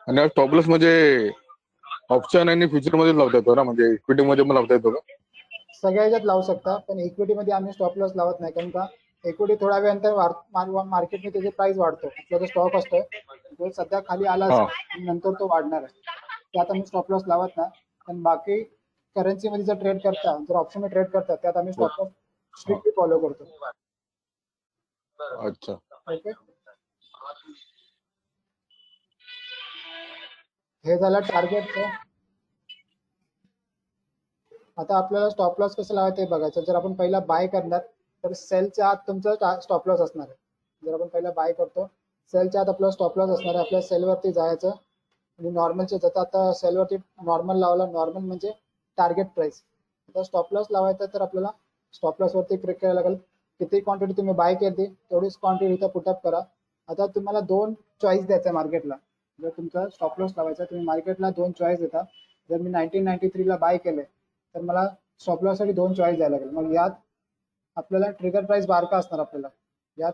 आणि स्टॉप लॉस म्हणजे ऑप्शन आणि फ्युचर मध्ये लावता येतो ना, म्हणजे इक्विटी मध्ये पण लावता येतो का?
सगळ्या ह्याच्यात लावू शकता, पण इक्विटीमध्ये आम्ही स्टॉप लॉस लावत नाही, कारण का इक्विटी थोड्या वेळानंतर मार्केटमध्ये त्याची प्राइस वाढतो. आपला जो स्टॉक असतो तो सध्या खाली आला असेल नंतर तो वाढणार आहे, त्यात आम्ही स्टॉप लॉस लावत नाही. पण बाकी करन्सीमध्ये जर ट्रेड करता, जर ऑप्शनमध्ये ट्रेड करता, त्यात आम्ही स्टॉप लॉस स्ट्रिक्टली फॉलो करतो.
अच्छा.
ओके, हे झालं टार्गेटचं. आता आपल्याला स्टॉप लॉस कसं लावायचं ते बघायचं. जर आपण पहिला बाय करणार तर सेलच्या आत तुमचं स्टॉप लॉस असणार आहे. जर आपण पहिला बाय करतो, सेलच्या आत आपला स्टॉप लॉस असणार आहे. आपल्या सेलवरती जायचं आणि नॉर्मलचे जातं. आता सेलवरती नॉर्मल लावला, नॉर्मल म्हणजे टार्गेट प्राइस. आता स्टॉप लॉस लावायचा तर आपल्याला स्टॉप लॉसवरती क्लिक करायला लागेल. किती क्वांटिटी तुम्ही बाय केली तेवढीच क्वांटिटी इथं पुटअप करा. आता तुम्हाला 2 चॉईस द्यायचा मार्केटला. जर तुमचा स्टॉप लॉस लावायचा तुम्ही मार्केटला 2 चॉईस देता. जर मी 1993ला बाय केले तर मला स्टॉप लॉससाठी 2 चॉईस द्यायला लागेल. मग यात आपल्याला ट्रिगर प्राइस बारका असणार. आपल्याला यात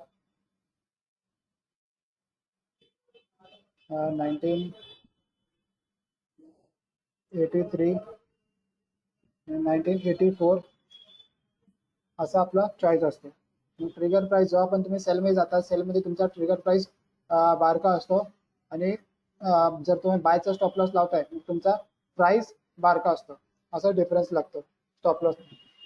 1983 1984 असा आपला चॉईस असतो. ट्रिगर प्राइस जेव्हा पण तुम्ही सेलमध्ये जाता, सेलमध्ये तुमचा ट्रिगर प्राइस बारका असतो. आणि जर तुम्ही बायचा स्टॉप लॉस लावताय तुमचा प्राइस बारका असतो. असा डिफरन्स लागतो स्टॉप लॉस.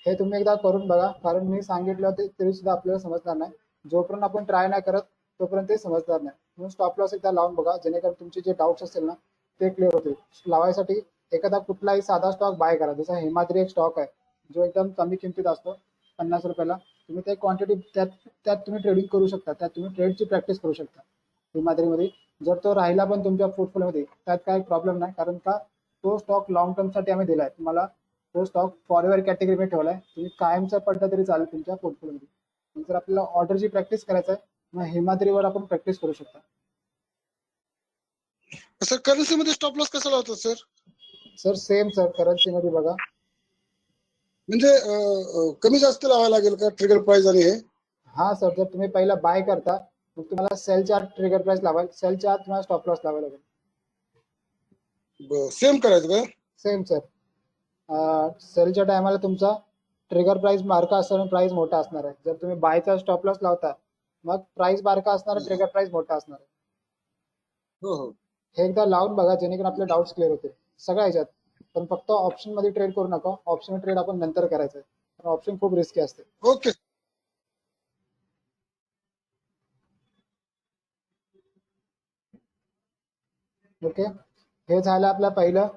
हे तुम्ही एकदा करून बघा, कारण मी सांगितलं होते तरी सुद्धा आपल्याला समजणार नाही. जोपर्यंत आपण ट्राय नाही करत तोपर्यंत ते समजणार नाही. म्हणून स्टॉप लॉस एकदा लावून बघा, जेणेकरून तुमचे जे डाऊट्स असतील ना ते क्लिअर होतील. लावायसाठी एखादा कुठलाही साधा स्टॉक बाय करा. जसा हिमाद्री एक स्टॉक आहे जो एकदम कमी किमतीत असतो 50 रुपयाला. तुम्ही ते क्वांटिटी त्यात तुम्ही ट्रेडिंग करू शकता, त्यात तुम्ही ट्रेडची प्रॅक्टिस करू शकता हिमाद्रीमध्ये. जर तो राहिला पण तुमच्या पोर्टफोलिओमध्ये त्यात काही प्रॉब्लेम नाही, कारण का तो स्टॉक लॉंग टर्मसाठी आम्ही दिलाय तुम्हाला. तो स्टॉक फॉरएव्हर कॅटेगरीमध्ये ठेवलाय. तुम्ही कायमचा पडला तरी चालेल तुमच्या पोर्टफोलिओमध्ये. जर आपल्याला ऑर्डरची प्रॅक्टिस करायचं आहे मग हिमाद्रीवर आपण प्रॅक्टिस करू शकता.
सर करन्सीमध्ये स्टॉप लॉस कसा लावतात सर?
सर सेम सर, करन्सीमध्ये बघा.
म्हणजे कमी जास्त लावायला लागेल का ट्रिगर प्राइस आणि हे?
हा सर, जर तुम्ही पहिला बाय करता मग तुम्हाला सेलच्या आत ट्रिगर प्राइस लावायला, सेलच्या आत तुम्हाला स्टॉप लॉस लावायला लागेल.
सेम करायचं का?
Same sir. सेलच्या टायमाला तुमचा ट्रिगर प्राइस बारका असणार आणि प्राइस मोठा असणार आहे. जर तुम्ही बायचा स्टॉप लॉस लावता मग प्राइस बारका असणार, ट्रिगर प्राइस मोठा असणार आहे.
हो हो
हे एकदा लावून बघा जेणेकरून आपले डाऊट्स क्लिअर होतील सगळ्या ह्याच्यात. पण फक्त ऑप्शन मध्ये ट्रेड करू नका. ऑप्शन ट्रेड आपण नंतर करायचं आहे. ऑप्शन खूप रिस्की असते.
ओके.
ओके, हे झालं आपलं पहिलं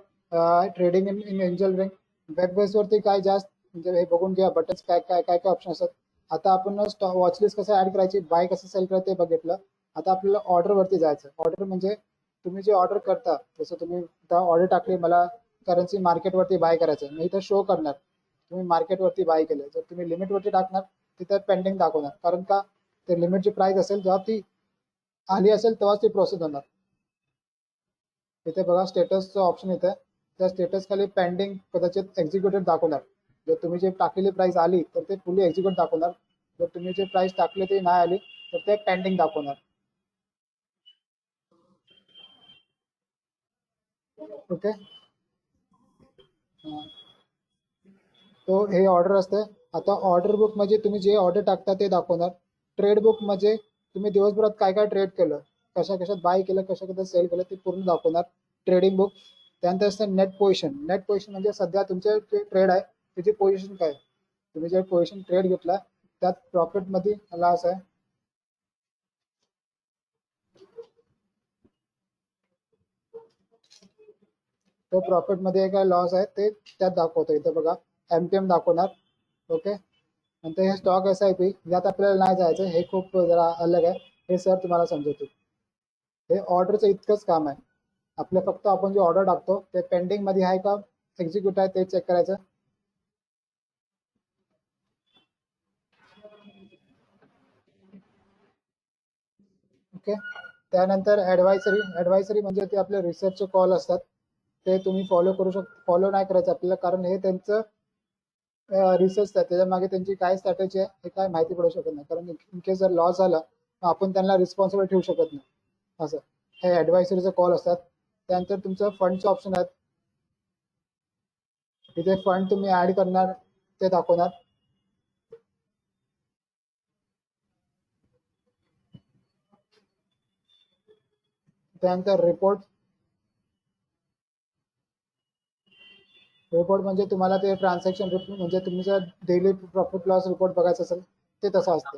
trading in angel ring. Web base वरती काय जास्त म्हणजे हे बघून घ्या बटन्स काय काय काय काय ऑप्शन असतात. आता आपण वॉचलिस्ट कसं ऍड करायची, बाय कसं सेल करायचं ते बघितलं. आता आपल्याला ऑर्डर वरती जायचं. ऑर्डर म्हणजे तुम्ही जे ऑर्डर करता, जसं तुम्ही ऑर्डर टाकली मला करन्सी मार्केटवरती बाय करायचं, मी इथं शो करणार तुम्ही मार्केटवरती बाय केलं. जर तुम्ही लिमिटवरती टाकणार तिथं पेंडिंग दाखवणार, कारण का ते लिमिटची प्राइस असेल जेव्हा ती आली असेल तेव्हाच ती प्रोसेस होणार. इथे बघा स्टेटसचं ऑप्शन येतं, त्या स्टेटस खाली पेंडिंग कदाचित एक्झिक्युटेड दाखवणार. जर तुम्ही जे टाकलेली प्राइस आली तर ते फुली एक्झिक्यूट दाखवणार. जर तुम्ही जे प्राइस टाकली ती नाही आली तर ते पेंडिंग दाखवणार. ओके, तो हे ऑर्डर असते. आता ऑर्डर बुक म्हणजे तुम्ही जे ऑर्डर टाकता ते दाखवणार. ट्रेड बुक म्हणजे तुम्ही दिवसभरात काय काय ट्रेड केलं, कशा कशात बाय केलं, कशा कशात सेल केलं ते पूर्ण दाखवणार ट्रेडिंग बुक. त्यानंतर असतं नेट पोझिशन. नेट पोझिशन म्हणजे सध्या तुमचे जे ट्रेड आहे त्याची पोझिशन काय, तुम्ही जे पोझिशन ट्रेड घेतला त्यात प्रॉफिटमध्ये लॉस आहे. तो प्रॉफिटमध्ये काय लॉस आहे ते त्यात दाखवतो. इथं बघा MTM दाखवणार. ओके, नंतर हे स्टॉक SIP यात आपल्याला नाही जायचं, हे खूप जरा अलग आहे, हे सर तुम्हाला समजवतील. हे ऑर्डरचं इतकंच काम आहे आपलं. फक्त आपण जे ऑर्डर टाकतो ते पेंडिंग मध्ये आहे का एक्झिक्यूट आहे ते चेक करायचं. ओके, त्यानंतर ॲडवायसरी म्हणजे ते आपले रिसर्चचे कॉल असतात, ते तुम्ही फॉलो करू फॉलो नाही करायचं आपल्याला, कारण हे त्यांचं रिसर्च आहे. त्याच्या मागे त्यांची काय स्ट्रॅटेजी आहे हे काय माहिती पडू शकत नाही, कारण इन केस जर लॉस झाला आपण त्यांना रिस्पॉन्सिबल ठेवू शकत नाही असं. हे ॲडवायसरीचे कॉल असतात. त्यानंतर तुमचं फंडचे ऑप्शन आहेत. तिथे फंड तुम्ही ऍड करणार ते दाखवणार. त्यानंतर रिपोर्ट म्हणजे तुम्हाला ते ट्रान्झॅक्शन रिपोर्ट म्हणजे तुमचं डेली प्रॉफिट लॉस रिपोर्ट बघायचं असेल ते तसं असतं.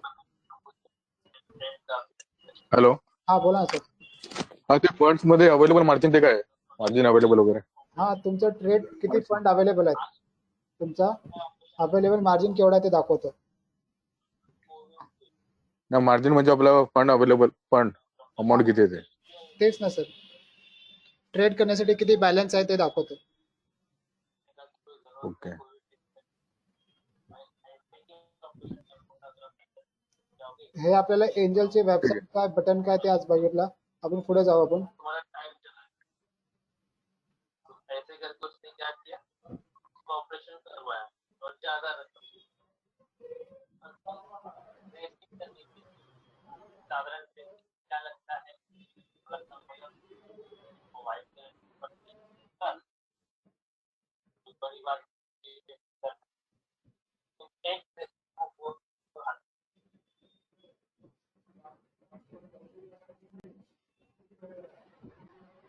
हॅलो.
हा बोला ना सर.
हा, ते फंड्स मध्ये अवेलेबल मार्जिन ते काय मार्जिन अवेलेबल वगैरे?
हा, तुमचं ट्रेड किती फंड अवेलेबल आहेत, तुमचा अवेलेबल मार्जिन केवढा ते दाखवतं.
ना मार्जिन म्हणजे आपला फंड अवेलेबल फंड अमाऊंट किती आहे ते?
तेच ना सर, ट्रेड करण्यासाठी किती बॅलन्स आहे ते दाखवतं.
ओके.
हे आपल्याला एंजलचे वेबसाईट काय बटन काय ते आज बघितलं. आपण पुढे जाऊ. आपण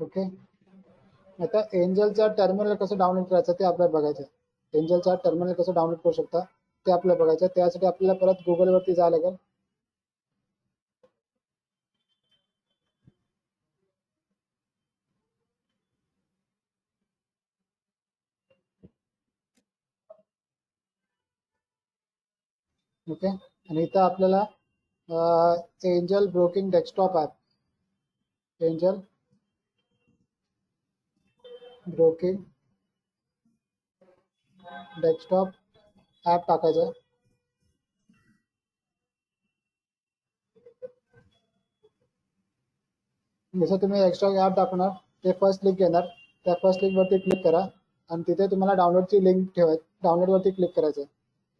ओके, आता एंजलचा टर्मिनल कसं डाउनलोड करायचं ते आपल्याला बघायचं. एंजलचा टर्मिनल कसं डाउनलोड करू शकता ते आपल्याला बघायचं. त्यासाठी आपल्याला परत गुगलवरती जायला लागेल. ओके, आणि इथं आपल्याला angel broking desktop app, angel broking desktop app टाकायचं. जसं तुम्ही एक्स्ट्रा ॲप टाकणार ते फर्स्ट लिंक येणार, त्या फर्स्ट लिंकवरती क्लिक करा आणि तिथे तुम्हाला डाउनलोडची लिंक ठेवायची. डाउनलोडवरती क्लिक करायचं.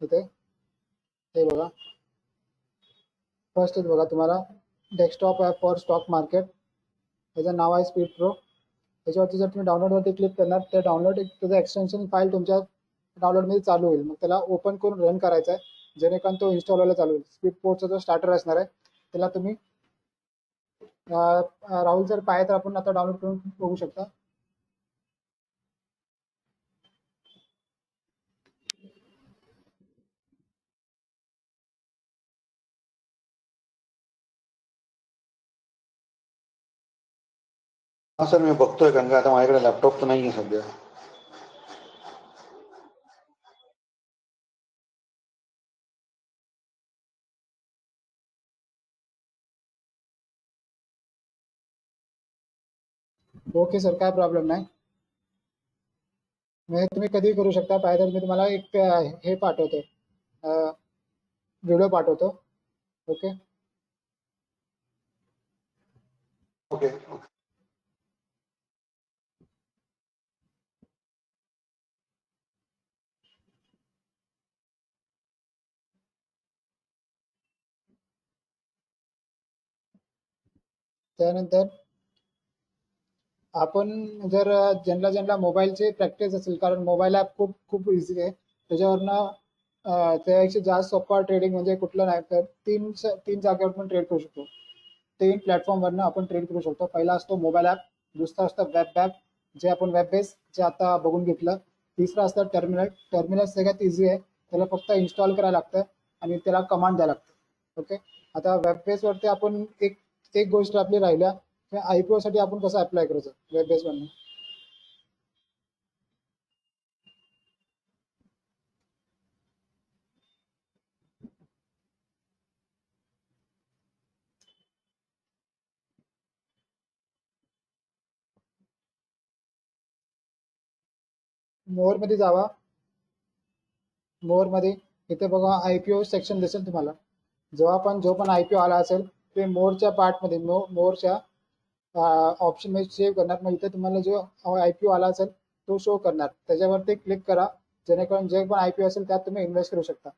तिथे हे बघा फर्स्ट बघा तुम्हाला desktop app for stock market, त्याचं नाव आहे स्पीड प्रो. त्याच्यावरती जर तुम्ही डाउनलोडवरती क्लिक करणार ते डाउनलोड त्याचं एक्सटेन्शन फाईल तुमच्या डाउनलोडमध्ये चालू होईल. मग त्याला ओपन करून रन करायचा आहे जेणेकरून तो इन्स्टॉल व्हायला चालू होईल. स्पीड प्रोचा जो स्टार्टर असणार आहे त्याला तुम्ही राहुल सर पाहिजे तर आपण आता डाउनलोड करून बघू शकता.
हा सर मी बघतोय कारण का आता माझ्याकडे लॅपटॉप तर नाहीये सध्या.
ओके सर, काय प्रॉब्लेम नाही. म्हणजे तुम्ही कधी करू शकता. पाहिजे तर मी तुम्हाला एक हे पाठवतो, व्हिडिओ पाठवतो. ओके.
ओके.
त्यानंतर आपण जर ज्यांना मोबाईलची प्रॅक्टिस असेल, कारण मोबाईल ॲप खूप खूप इझी आहे, त्याच्यावरनं त्यापेक्षा जास्त सोपा ट्रेडिंग म्हणजे कुठलं नाही, तर तीन जागेवर पण ट्रेड करू शकतो. 3 प्लॅटफॉर्मवरनं आपण ट्रेड करू शकतो. पहिला असतो मोबाईल ॲप, दुसरा असतं वेब ॲप जे आपण वेब बेस जे आता बघून घेतलं, तिसरं असतं टर्मिनल. टर्मिनल सगळ्यात इझी आहे, त्याला फक्त इन्स्टॉल करायला लागतं आणि त्याला कमांड द्यायला लागतं. ओके. आता वेब बेसवरती आपण एक गोष्ट आपली राहिल्या, IPO साठी आपण कसं अप्लाय करायचं वेब बेसवरनं. मोर मध्ये जावा. मोर मध्ये इथे बघा IPO सेक्शन दिसेल तुम्हाला. जो पण IPO आला असेल ते मोरच्या पार्टमध्ये मोरच्या ऑप्शन मध्ये सेव्ह करणार. मग इथे तुम्हाला जो IPO आला असेल तो शो करणार. त्याच्यावरती क्लिक करा, जेणेकरून जे पण IPO असेल त्यात तुम्ही इन्व्हेस्ट करू शकता.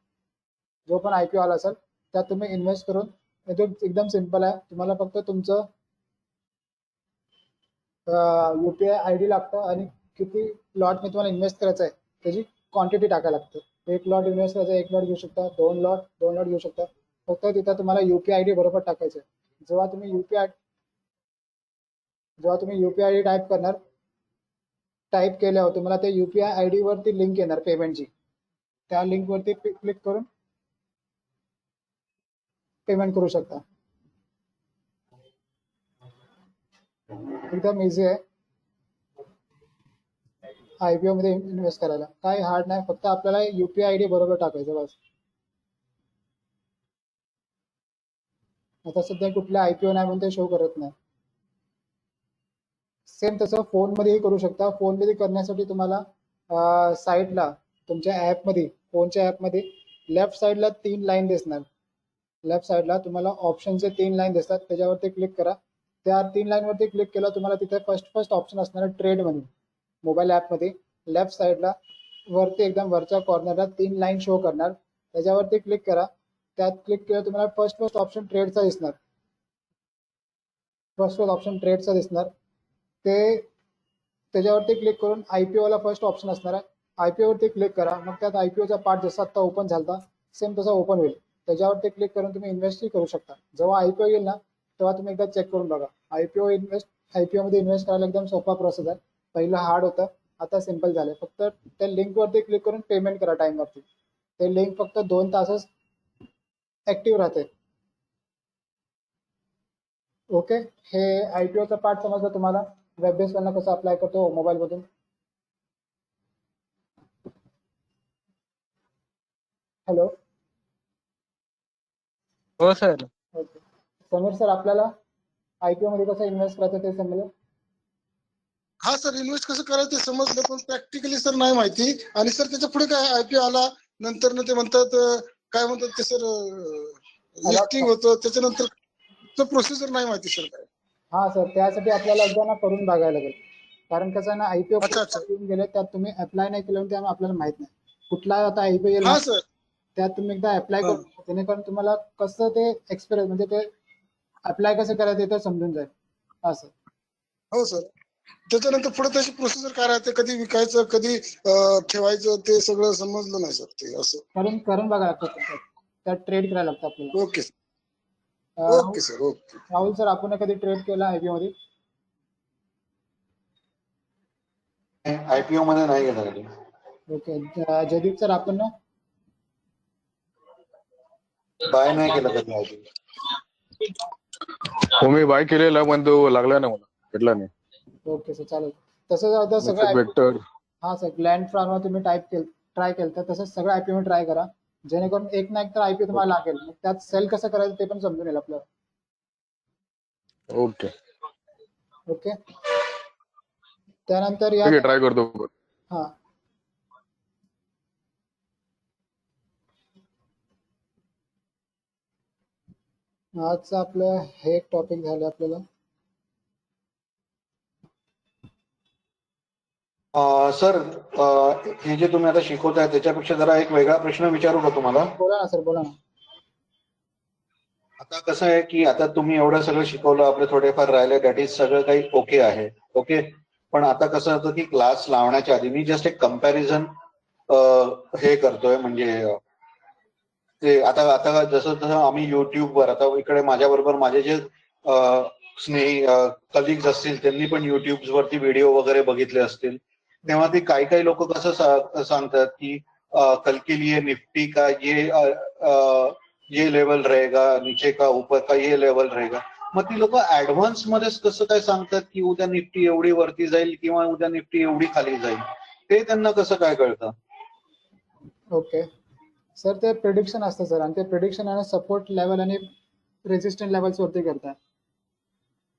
जो पण IPO आला असेल त्यात तुम्ही इन्व्हेस्ट करून, एकदम सिंपल आहे. तुम्हाला फक्त तुमचं UPI ID लागतं आणि किती लॉट मी तुम्हाला इन्व्हेस्ट करायचं आहे त्याची क्वांटिटी टाकायला लागतं. 1 लॉट इन्व्हेस्ट करायचं, 1 लॉट घेऊ शकता, 2 लॉट घेऊ शकता. फक्त तिथं तुम्हाला UPI ID बरोबर टाकायचं आहे. जेव्हा तुम्ही UPI ID टाईप करणार, टाईप केल्यावर तुम्हाला ते UPI ID वरती लिंक येणार पेमेंटची. त्या लिंक वरती क्लिक करून पेमेंट करू शकता. एकदम इझी आहे IPO मध्ये इन्व्हेस्ट करायला. काही हार्ड नाही, फक्त आपल्याला UPI ID बरोबर टाकायचं बस. आता सध्या कुठल्या IPO नाही म्हणून ते शो करत नाही. सेम तसं फोनमध्येही करू शकता. फोनमध्ये करण्यासाठी तुम्हाला साईडला तुमच्या ॲपमध्ये, फोनच्या ॲपमध्ये लेफ्ट साईडला 3 लाईन दिसणार. लेफ्ट साईडला तुम्हाला ऑप्शनचे 3 लाईन दिसतात, त्याच्यावरती क्लिक करा. त्या 3 लाईनवरती क्लिक केलं तुम्हाला तिथे फर्स्ट ऑप्शन असणार ट्रेड म्हणून. मोबाईल ॲपमध्ये लेफ्ट साईडला वरती एकदम वरच्या कॉर्नरला 3 लाईन शो करणार, त्याच्यावरती क्लिक करा. त्यात क्लिक केलं तुम्हाला फर्स्ट ऑप्शन ट्रेडचा दिसणार. फर्स्ट ऑप्शन ट्रेडचा दिसणार. त्याच्यावरती क्लिक करून IPO ला फर्स्ट ऑप्शन असणार आहे. IPO वरती क्लिक करा. मग त्यात IPO चा पार्ट जसा आता ओपन झाला सेम तसा ओपन होईल. त्याच्यावरती क्लिक करून तुम्ही इन्व्हेस्टही करू शकता. जेव्हा IPO येईल ना तेव्हा तुम्ही एकदा चेक करून बघा. IPO मध्ये इन्व्हेस्ट करायला एकदम सोपा प्रोसेस आहे. पहिलं हार्ड होतं, आता सिंपल झालंय. फक्त त्या लिंक वरती क्लिक करून पेमेंट करा टाइम वरती. ते लिंक फक्त 2 तासच ऍक्टिव्ह राहते. ओके. हे IPO चा पार्ट समजला तुम्हाला. वेब बेस वरनं कसं अप्लाय करतो मोबाईल मधून. हॅलो.
हो सर.
ओके. समीर सर, आपल्याला IPO मध्ये कसं इन्व्हेस्ट करायचं ते समजलं.
हा सर, इन्व्हेस्ट कसं करायचं ते समजलं, पण प्रॅक्टिकली सर नाही माहिती. आणि सर त्याच्या पुढे काय IPO आला नंतर ना ते म्हणतात काय म्हणतात ते सर, लिस्टिंग होतं, त्याच्यानंतर प्रोसिजर नाही माहिती सर काय.
हा सर, त्यासाठी आपल्याला एकदा ना करून बघायला लागेल. कारण कसं आहे ना, IPO
अच्छा.
येऊन गेले त्यात तुम्ही अप्लाय नाही केलं त्यामुळे आपल्याला माहित नाही कुठला आता IPO येईल ना,
हा सर.
त्यात तुम्ही एकदा अप्लाय करून जेणेकरून तुम्हाला कसं ते एक्सपिरियन्स म्हणजे ते अप्लाय कसं करायचं ते समजून जाईल असं.
हो सर. त्याच्यानंतर पुढे त्याची प्रोसिजर काय राहते, कधी विकायचं कधी ठेवायचं ते सगळं समजलं नाही सर ते असं.
करून बघा लागतं, त्यात ट्रेड करायला लागतं आपल्याला.
Okay. Okay sir, okay.
Rahul sir, आपण कधी ट्रेड केला आयपीओ मध्ये?
आयपीओ मध्ये नाही गेला कधी.
ओके. जयदीप सर, आपण
बाय नाही केलं कधी आयपीओ.
हो मी बाय केलेला पण तो लागला नाही मला, भेटला नाही.
ओके सर, चालेल. तसंच आता सगळं
वेक्टर
हा सर, ग्लँड फार्मा तुम्ही ट्राय केलं तर तसंच सगळं आयपीओ ट्राय करा, जेणेकरून एक ना एक तर आयपीओ तुम्हाला लागेल. मग त्यात सेल कसं करायचं ते पण समजून येईल आपल्याला.
Okay
okay. त्यानंतर या
ठीक आहे, ट्राय करतो.
हा आजचं आपलं हे एक टॉपिक झालं आपल्याला.
सर, हे जे तुम्ही आता शिकवताय त्याच्यापेक्षा जरा एक वेगळा प्रश्न विचारू का तुम्हाला?
बोला ना सर, बोला ना.
आता कसं आहे की आता तुम्ही एवढं सगळं शिकवलं, आपले थोडेफार राहिले, दॅट इज सगळं काही ओके आहे. ओके. पण आता कसं होतं की क्लास लावण्याच्या आधी मी जस्ट एक कम्पॅरिझन हे करतोय, म्हणजे ते आता आता जसं जसं आम्ही युट्यूबवर, आता इकडे माझ्या बरोबर माझे जे स्नेही कलिग्स असतील त्यांनी पण युट्यूब वरती व्हिडिओ वगैरे बघितले असतील, तेव्हा ते काही लोक कसं सांगतात की कल के लिए निफ्टी का ये लेवल रहेगा, नीचे का ऊपर का ये लेवल रहेगा. मग ती लोक ऍडव्हान्स मध्येच कसं काय सांगतात की उद्या निफ्टी एवढी वरती जाईल किंवा उद्या निफ्टी एवढी खाली जाईल, ते त्यांना कसं काय कळतं?
ओके सर, ते प्रिडिक्शन असतं सर, आणि ते प्रिडिक्शन आणि सपोर्ट लेवल आणि रेजिस्टंट लेवल्स वरती करतात.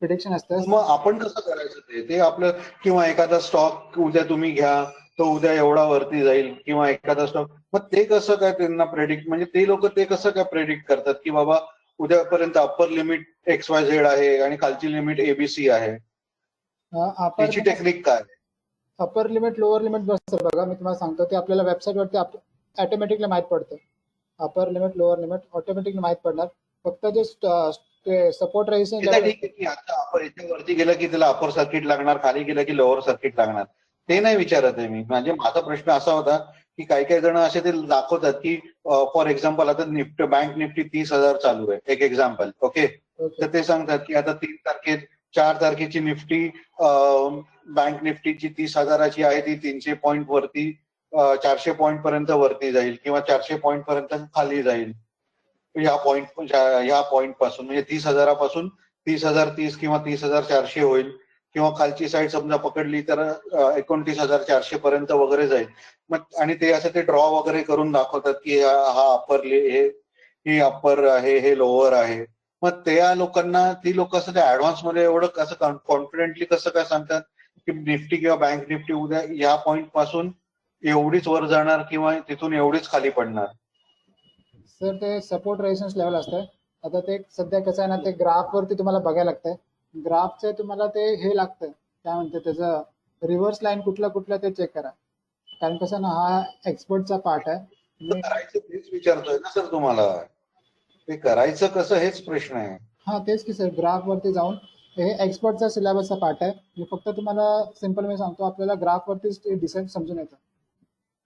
प्रिडिक्शन असतं.
मग आपण कसं करायचं ते आपलं, किंवा एखादा स्टॉक उद्या तुम्ही घ्या तो उद्या एवढा वरती जाईल, किंवा एखादा स्टॉक, मग ते कसं काय त्यांना प्रेडिक्ट, म्हणजे ते लोक ते कसं काय प्रेडिक्ट करतात की बाबा उद्यापर्यंत अप्पर लिमिट XYZ आहे आणि खालची लिमिट ABC आहे? त्याची टेक्निक काय?
अपर लिमिट लोअर लिमिट बसतं बघा, मी तुम्हाला सांगतो. ते आपल्याला वेबसाईटवरती ऑटोमॅटिकली माहीत पडतं. Upper limit lower limit automatically माहीत पडणार. फक्त जे सपोर्ट रेजिस्टन्स
ठीक आहे की आता आपण याच्या वरती गेलं की त्याला अपर सर्किट लागणार, खाली गेलं की लोअर सर्किट लागणार, ते नाही विचारत आहे मी. म्हणजे माझा प्रश्न असा होता की काही जण असे ते दाखवतात की फॉर एक्झाम्पल आता बँक निफ्टी 30,000 चालू आहे, एक एक्झाम्पल. ओके. तर ते सांगतात की आता 4 तारखेची निफ्टी बँक निफ्टीची 30,000ची आहे, ती 300 पॉईंट वरती 400 पॉईंट पर्यंत वरती जाईल किंवा 400 पॉईंट पर्यंत खाली जाईल. ह्या पॉईंट पासून म्हणजे 30,000पासून 30,030 किंवा 30,400 होईल, किंवा खालची साईड समजा पकडली तर 29,400 पर्यंत वगैरे जाईल. मग आणि ते असं ते ड्रॉ वगैरे करून दाखवतात की हा अप्पर हे अप्पर आहे, हे लोअर आहे. मग त्या लोकांना ती लोक असं त्या ऍडव्हान्स मध्ये एवढं कसं कॉन्फिडेंटली कसं काय सांगतात की निफ्टी किंवा बँक निफ्टी उद्या या पॉईंट पासून एवढीच वर जाणार किंवा तिथून एवढीच खाली पडणार?
सर, ते सपोर्ट रेजिस्टन्स लेवल असतं. आता ते सध्या कसं आहे ना, ते ग्राफवरती तुम्हाला बघायला लागतंय. ग्राफचं तुम्हाला ते हे लागतं, काय म्हणते त्याचं, रिव्हर्स लाईन कुठलं ते चेक करा. कारण कसं ना, हा एक्सपर्टचा पार्ट आहे.
करायचं तेच विचारतोय ना सर तुम्हाला, ते करायचं कसं हेच प्रश्न आहे.
हा तेच की सर, ग्राफवरती जाऊन हे एक्सपर्टचा सिलेबसचा पार्ट आहे. मी फक्त तुम्हाला सिंपल मी सांगतो, आपल्याला ग्राफवरतीच ते डिसाईड समजून येतं.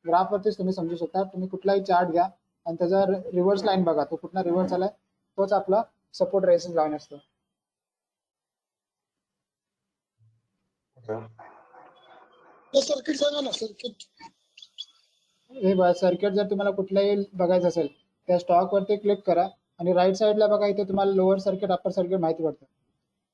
ग्राफवरतीच तुम्ही समजू शकता. तुम्ही कुठलाही चार्ट घ्या आणि त्याचा रिव्हर्स लाईन बघा, तो कुठला रिव्हर्स आलाय तोच आपला सपोर्ट रेजिस्टन्स लाईन असतो.
सर्किट सांगा ना, सर्किट.
हे सर्किट जर तुम्हाला कुठलाही बघायचं असेल, त्या स्टॉक वरती क्लिक करा आणि राईट साईडला बघा, इथे तुम्हाला लोअर सर्किट अप्पर सर्किट माहिती पडतं.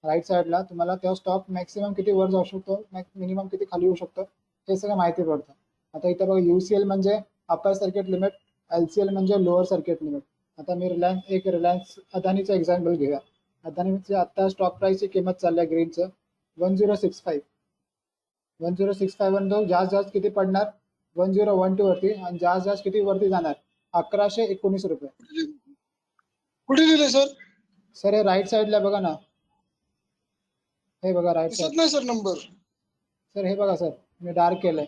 राईट साईडला तुम्हाला त्या स्टॉक मॅक्सिमम किती वर जाऊ शकतो, मिनिमम किती खाली येऊ शकतो, हे सगळं माहिती पडतं. आता इथे बघा, UCL म्हणजे अप्पर सर्किट लिमिट, LCL म्हणजे लोअर सर्किट लिमिट. आता मी रिलायन्स अदानीचं एक्झाम्पल घेऊया. अदानीची आता स्टॉक प्राइसची किंमत चालली आहे ग्रीनचं 1065. 1065 जास्त किती पडणार, 1012 वरती, आणि जास्त किती वरती जाणार, 1119 रुपये.
कुठे दिले सर?
सर हे राईट साईडला बघा ना, हे बघा राईट साईड.
नाही सर नंबर.
सर हे बघा सर, मी डार्क केलंय.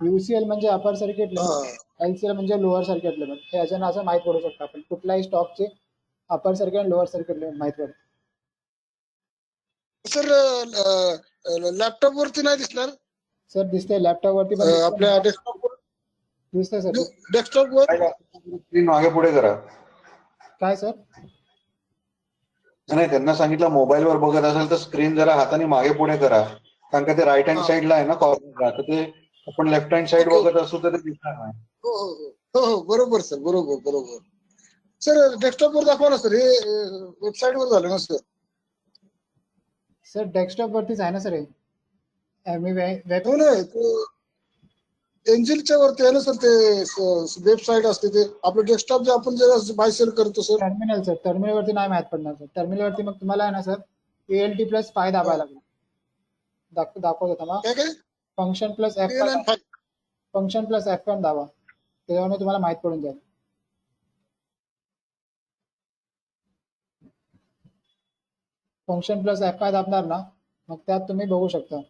UCL म्हणजे अपर सर्किट लिमिट, LCL म्हणजे लोअर सर्किट लिमिट. हे याच्यानं असं माहित पडू शकतं आपण कुठल्याही स्टॉकचे अपर सर्किट आणि लोअर सर्किट लिमिट माहित पडतं.
सर लॅपटॉप वरती नाही दिसणार?
सर दिसतंय लॅपटॉप वरती पण
आपल्या डेस्कटॉप वर
दिसतंय सर.
डेस्कटॉप वर
स्क्रीन मागे पुढे करा.
काय सर?
नाही, त्यांना सांगितलं मोबाईलवर बघत असेल तर स्क्रीन जरा हाताने मागे पुढे करा, कारण का ते राईट हँड
हा.
साईडला आहे ना कॉर्नरला, तर ते आपण लेफ्ट हँड साईड
ओके.
बघत असू तर ते दिसणार नाही.
हो हो हो हो हो बरोबर सर, बरोबर बरोबर. सर डेस्कटॉपवर दाखवा ना सर, हे वेबसाईटवर झालं ना सर.
सर डेस्कटॉप वरतीच आहे ना सर हे. मी वेब
हो नाही, ते एंजिलच्या वरती आहे ना सर, ते वेबसाईट असते ते आपलं डेस्कटॉप जे आपण जे बाय सेल करतो सर.
टर्मिनल सर, टर्मिनल वरती नाही माहित पडणार सर. टर्मिनल वरती मग तुम्हाला आहे ना सर ALT+5 दाबायला लागेल. दाखवत होता मग
काय काय
function plus F5
PLN 5.
Function plus F1 दाबा, त्याच्यामुळे तुम्हाला माहित पडून जाईल. फंक्शन प्लस F5 दाबणार ना, मग त्यात तुम्ही बघू शकता.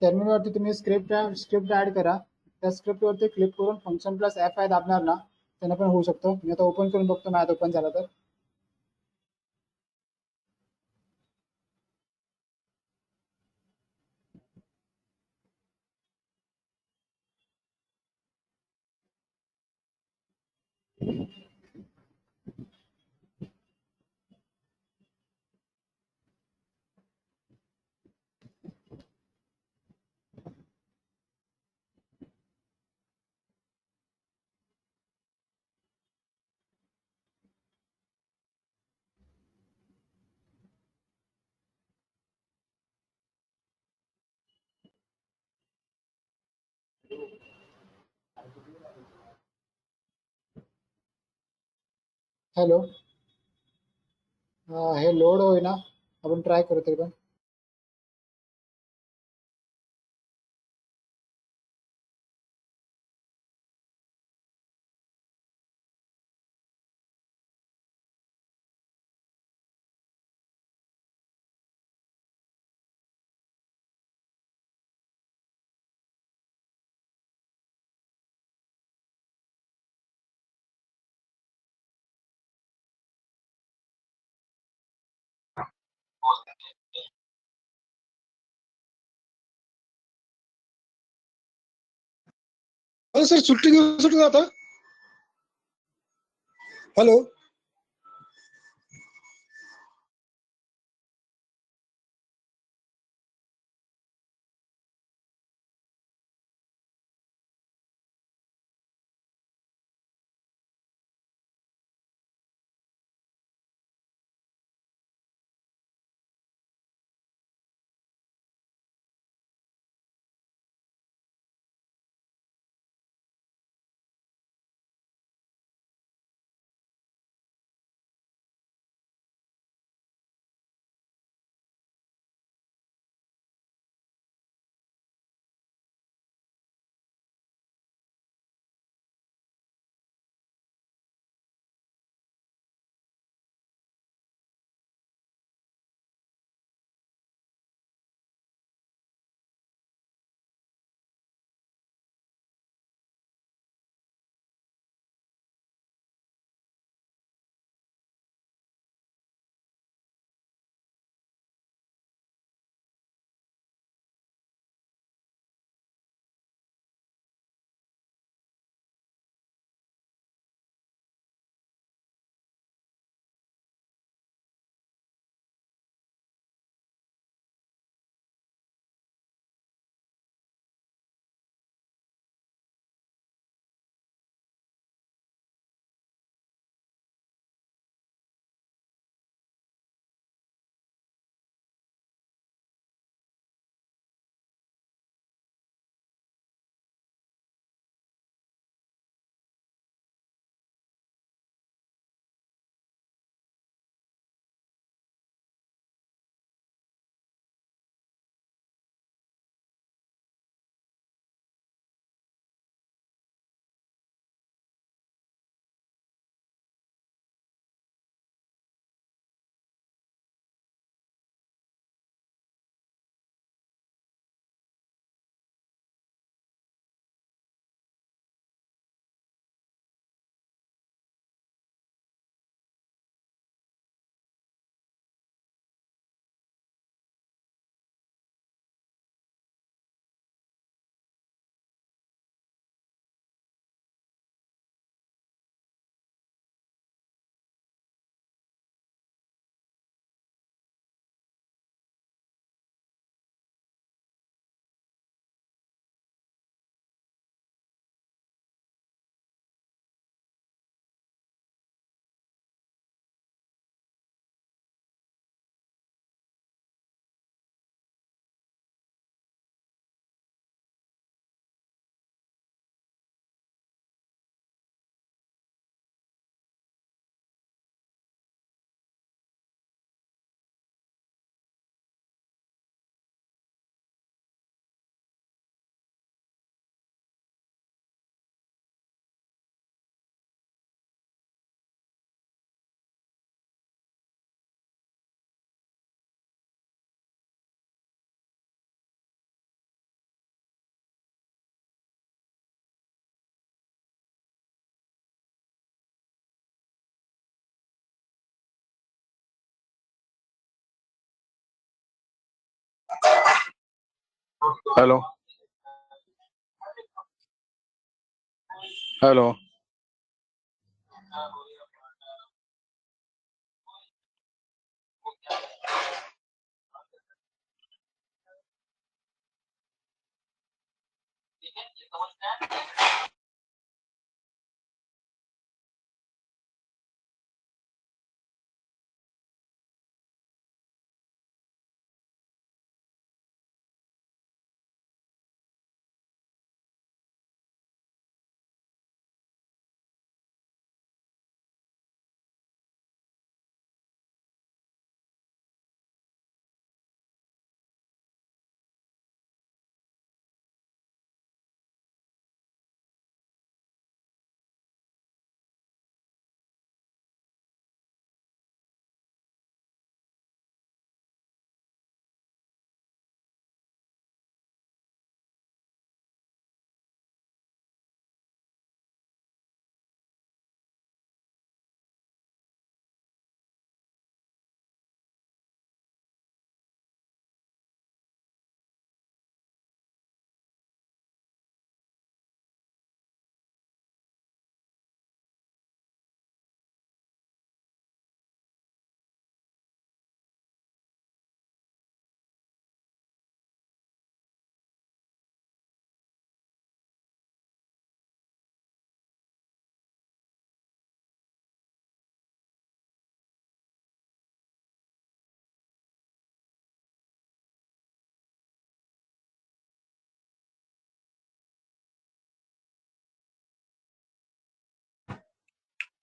टर्मिनल वरती तुम्ही स्क्रिप्ट ऍड करा. त्या स्क्रिप्ट वरती क्लिक करून फंक्शन प्लस F5 दाबणार ना, त्याने पण होऊ शकतो. मी आता ओपन करून बघतो, मॅथ ओपन झाला तर. हॅलो, हे लोड होईना, आपण ट्राय करू तरी पण.
हॅलो सर, सुट्टी घेऊन जाता. हॅलो.
Hello hello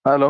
hello